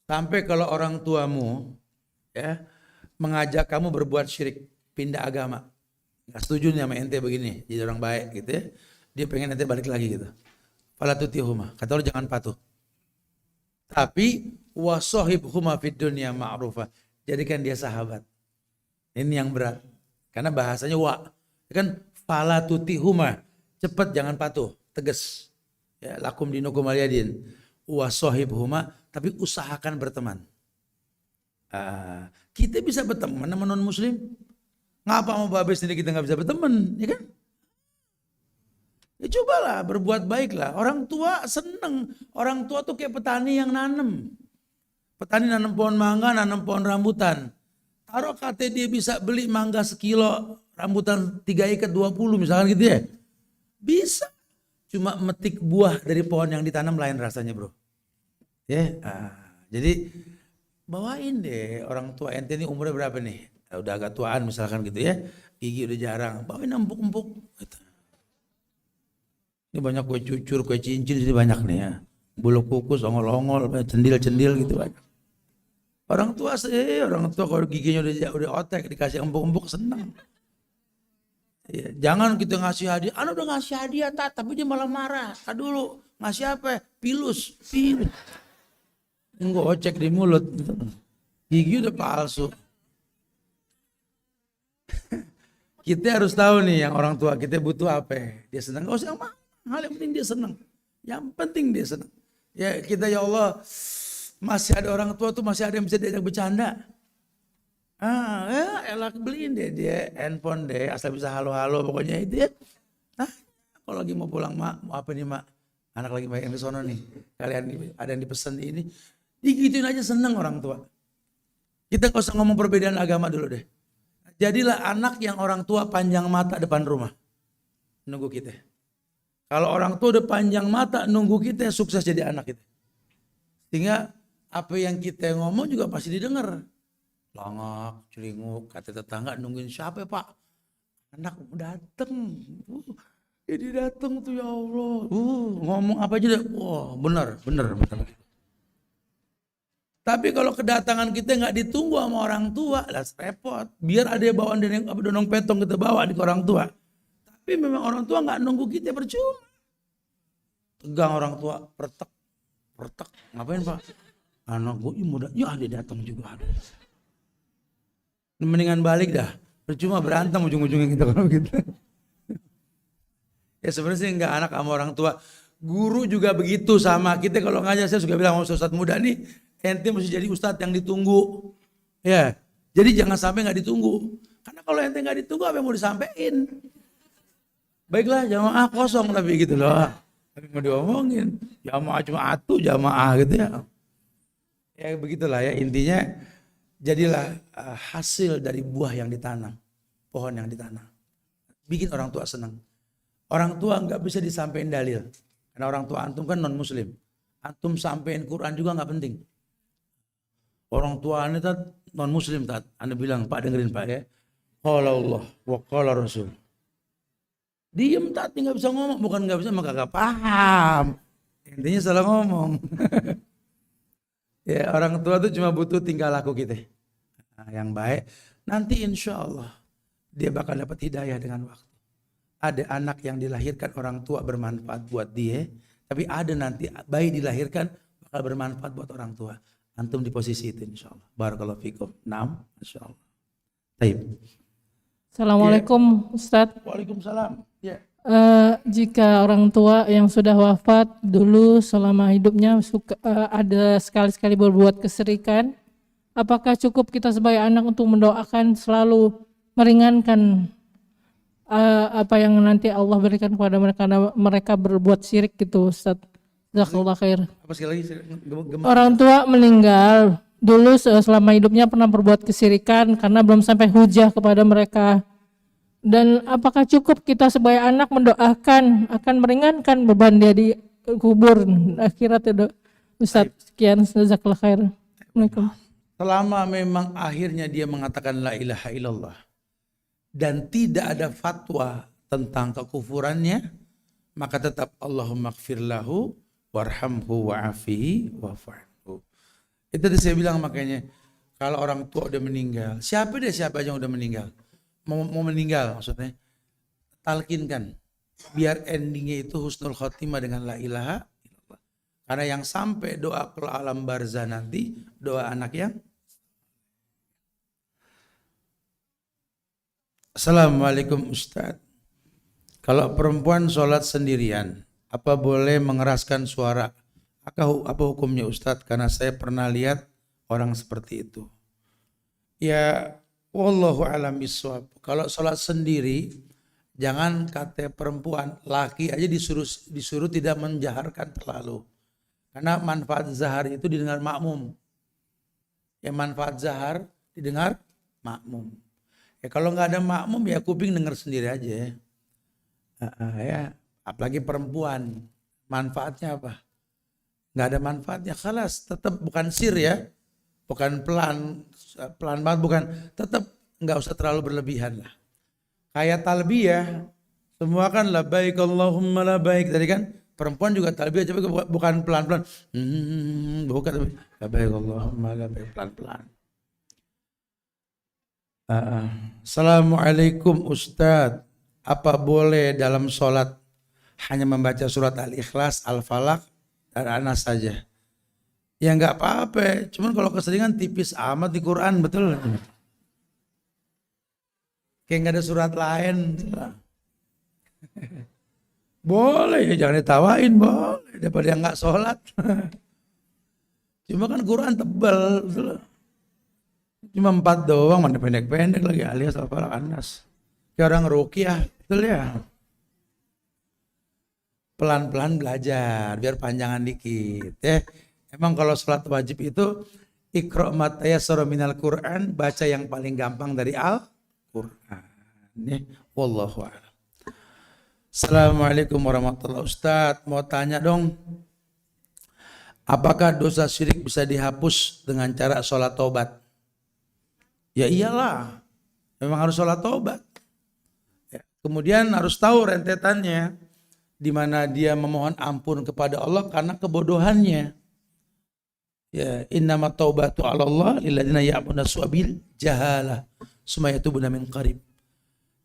Sampai kalau orang tuamu ya mengajak kamu berbuat syirik, pindah agama, nggak setuju nih sama ente begini, jadi orang baik gitu ya, dia pengen ente balik lagi gitu, fala tuti'huma, kata Allah jangan patuh. Tapi wasahibhuma fid dunya ma'rufa, jadikan dia sahabat. Ini yang berat, karena bahasanya kan fala tuti'huma, cepat jangan patuh, tegas. Ya, lakum dinukum waliyadin. Wasahibhuma, tapi usahakan berteman. Kita bisa berteman sama non muslim. Ngapa mau babe sendiri kita nggak bisa berteman, ya kan? Ya cobalah berbuat baiklah. Orang tua seneng. Orang tua tuh kayak petani yang nanam. Petani nanam pohon mangga, nanam pohon rambutan. Taruh kata dia bisa beli mangga sekilo, rambutan 3 ikat 20 misalkan gitu ya. Bisa. Cuma metik buah dari pohon yang ditanam lain rasanya bro. Ya, jadi bawain deh orang tua ente ini umurnya berapa nih? Udah agak tuaan misalkan gitu ya, gigi udah jarang, bawain empuk-empuk gitu. Ini banyak kue cucur, kue cincin, ini banyak nih ya, bulu kukus, ongol-ongol, cendil-cendil gitu banyak. Orang tua kalau giginya udah otek dikasih empuk-empuk senang. Ya, jangan kita ngasih hadiah, anak udah ngasih hadiah tapi dia malah marah. Dulu ngasih apa? Pilus. Enggak ocek di mulut, gigi udah palsu. Kita harus tahu nih yang orang tua kita butuh apa. Dia senang, gak usah hal yang penting dia senang. Yang penting dia senang. Ya kita ya Allah masih ada orang tua tuh masih ada yang bisa diajak bercanda. Elah beliin deh dia handphone deh, asal bisa halo-halo pokoknya itu ya. Kalau lagi mau pulang mak, mau apa nih mak? Anak lagi banyak yang di sono nih. Kalian ada yang dipesan ini. Digituin aja seneng orang tua. Kita gak usah ngomong perbedaan agama dulu deh. Jadilah anak yang orang tua panjang mata depan rumah. Nunggu kita. Kalau orang tua udah panjang mata nunggu kita, sukses jadi anak kita. Sehingga apa yang kita ngomong juga pasti didengar. Langak, celinguk, kata tetangga nungguin siapa ya pak? Anak dateng. Ini dateng tuh ya Allah. Ngomong apa aja deh. Wah benar. Tapi kalau kedatangan kita nggak ditunggu sama orang tua, lah repot. Biar ada yang bawa donong petong kita bawa di orang tua. Tapi memang orang tua nggak nunggu kita percuma. Tegang orang tua, pertek. Ngapain pak? Anak gue muda, ya dia datang juga. Mendingan balik dah. Percuma berantem ujung-ujungnya kita kalau gitu. Ya sebenarnya sih nggak anak sama orang tua. Guru juga begitu sama kita kalau ngajar. Saya suka bilang sama ustadz muda nih, ente mesti jadi ustadz yang ditunggu. Ya, jadi jangan sampai nggak ditunggu. Karena kalau ente nggak ditunggu apa yang mau disampaikan? Baiklah jamaah kosong tapi gitu loh. Tapi mau diomongin jamaah cuma jamaah gitu ya. Ya begitulah ya intinya. Jadilah hasil dari buah yang ditanam, pohon yang ditanam. Bikin orang tua senang. Orang tua nggak bisa disampaikan dalil. Karena orang tua antum kan non muslim. Antum sampein Quran juga nggak penting. Orang tua anda non muslim anda bilang pak dengerin pak ya. Qala Allah wa qala Rasul. Diem nggak bisa ngomong, bukan nggak bisa maka nggak paham. Intinya salah ngomong. Ya orang tua tuh cuma butuh tingkah laku kita yang baik. Nanti insya Allah dia bakal dapat hidayah dengan waktu. Ada anak yang dilahirkan orang tua bermanfaat buat dia, tapi ada nanti bayi dilahirkan bakal bermanfaat buat orang tua. Antum di posisi itu insya Allah. Barakallahu fikum. Naam, insya Allah. Baik. Assalamualaikum Ustadz. Waalaikumsalam. Ya. Jika orang tua yang sudah wafat dulu selama hidupnya ada sekali-sekali berbuat kesyirikan, apakah cukup kita sebagai anak untuk mendoakan selalu meringankan apa yang nanti Allah berikan kepada mereka karena mereka berbuat syirik gitu, Ustaz? Jazakallah khair. Apa sekali lagi? Orang tua meninggal dulu selama hidupnya pernah berbuat kesyirikan karena belum sampai hujah kepada mereka. Dan apakah cukup kita sebagai anak mendoakan akan meringankan beban dia di kubur akhirat itu? Ustaz, sekian, jazakallah khair. Assalamualaikum. Selama memang akhirnya dia mengatakan la ilaha illallah dan tidak ada fatwa tentang kekufurannya, maka tetap Allahumma gfir lahu warhamhu wa'afihi wa'fu'anhu. Itu tadi saya bilang, makanya kalau orang tua udah meninggal, siapa aja yang udah meninggal, mau meninggal maksudnya, talkinkan biar endingnya itu husnul khotimah dengan la ilaha illallah. Karena yang sampai doa ke alam barzah nanti doa anak yang. Assalamualaikum Ustaz. Kalau perempuan sholat sendirian, apa boleh mengeraskan suara? Apa hukumnya Ustaz? Karena saya pernah lihat orang seperti itu. Ya, wallahu a'lam bishawab. Kalau sholat sendiri, jangan kata perempuan, laki aja disuruh tidak menjaharkan terlalu. Karena manfaat zahar itu didengar makmum. Ya, manfaat zahar didengar makmum. Ya, kalau nggak ada makmum ya kuping dengar sendiri aja. Ya, apalagi perempuan, manfaatnya apa? Nggak ada manfaatnya, khalas, tetap bukan sir ya, bukan pelan banget, bukan, tetap nggak usah terlalu berlebihan lah. Kayak talbiyah, semua kan labbaik Allahumma labbaik tadi kan, perempuan juga talbiyah, coba bukan pelan-pelan, bukan labbaik Allahumma labbaik, pelan-pelan. Assalamualaikum Ustadz, apa boleh dalam sholat hanya membaca surat Al-Ikhlas, Al-Falaq, dan Anas saja? Ya nggak apa-apa, cuman kalau keseringan tipis amat di Quran, betul. Kayak nggak ada surat lain. Boleh ya, jangan ditawain, boleh, daripada yang nggak sholat. Cuma kan Quran tebal, betul. Cuma 4 doang, mana pendek-pendek lagi, alias Al-Falaq, Anas. Kayak orang ruqyah, betul ya. Pelan-pelan belajar, biar panjangan dikit ya. Emang kalau sholat wajib itu Iqra' ma tayassara minal Qur'an, baca yang paling gampang dari Al-Qur'an. Nih, wallahu a'lam. Assalamualaikum warahmatullahi wabarakatuh. Ustaz, mau tanya dong. Apakah dosa syirik bisa dihapus dengan cara sholat taubat? Ya iyalah. Memang harus sholat taubat. Ya, kemudian harus tahu rentetannya, di mana dia memohon ampun kepada Allah karena kebodohannya. Ya, innamat taubatu 'ala Allah lilladzina ya'maluna su'abil jahalah summa yatubuna min qarib.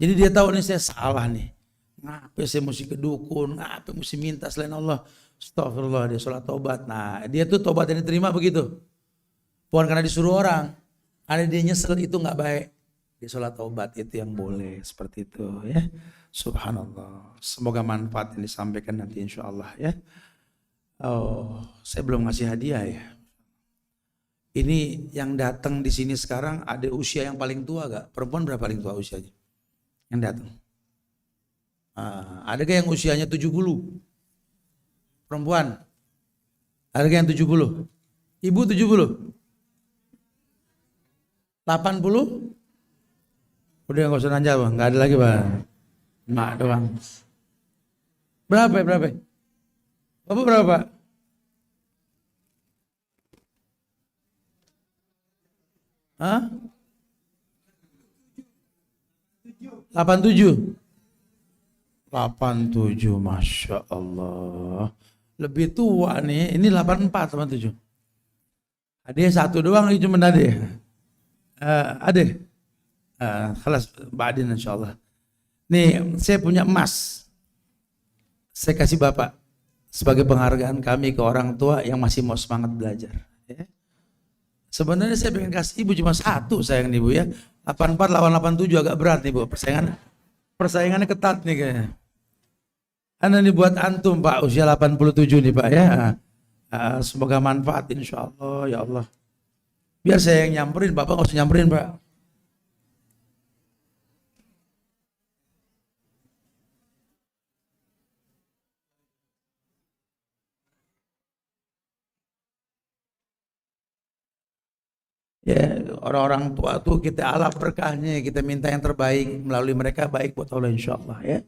Jadi dia tahu nih, saya salah nih. Ngapa saya mesti ke dukun, ngapa mesti minta selain Allah. Astagfirullah, dia sholat taubat. Nah, dia tuh taubat yang diterima begitu. Bukan karena disuruh orang. Karena dia nyesel, itu nggak baik. Dia sholat taubat, itu yang boleh, seperti itu ya. Subhanallah. Semoga manfaat yang disampaikan nanti insya Allah ya. Oh, saya belum ngasih hadiah ya. Ini yang datang di sini sekarang ada usia yang paling tua gak? Perempuan berapa paling tua usianya? Yang datang. Ada gak yang usianya 70? Perempuan? Ada gak yang 70? Ibu 70? 80? Udah gak usah nanya Bang, gak ada lagi Bang. Mak doang. Berapa? Bapak berapa? Hah? 87? 87, Masya Allah. Lebih tua nih, ini 84, 87. Ada satu doang, ini cuma ada. Ada. Khalas, ba'din insyaallah. Nih, saya punya emas. Saya kasih Bapak sebagai penghargaan kami ke orang tua yang masih mau semangat belajar. Ya. Sebenarnya saya pengen kasih Ibu cuma satu, sayang Ibu ya. 84 lawan 87 agak berat nih Bu. Persaingannya ketat nih kayaknya. Anda ini buat antum Pak, usia 87 nih Pak ya. Semoga manfaat insya Allah ya Allah. Biar saya yang nyamperin, Bapak nggak usah nyamperin Pak. Ya, orang-orang tua tuh kita alap berkahnya, kita minta yang terbaik melalui mereka, baik buat Allah insya Allah ya.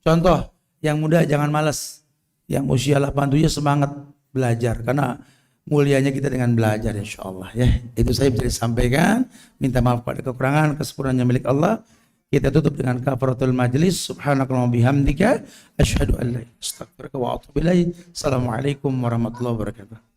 Contoh, yang muda jangan malas, yang usia 87 semangat belajar, karena mulianya kita dengan belajar insya Allah ya. Itu saya bisa disampaikan, minta maaf pada kekurangan, kesempurnaannya milik Allah. Kita tutup dengan kafaratul majlis. Subhanakallahumma bihamdika asyhadu an la ilaha illa anta astaghfiruka wa atubu ilaik. Assalamualaikum warahmatullahi wabarakatuh.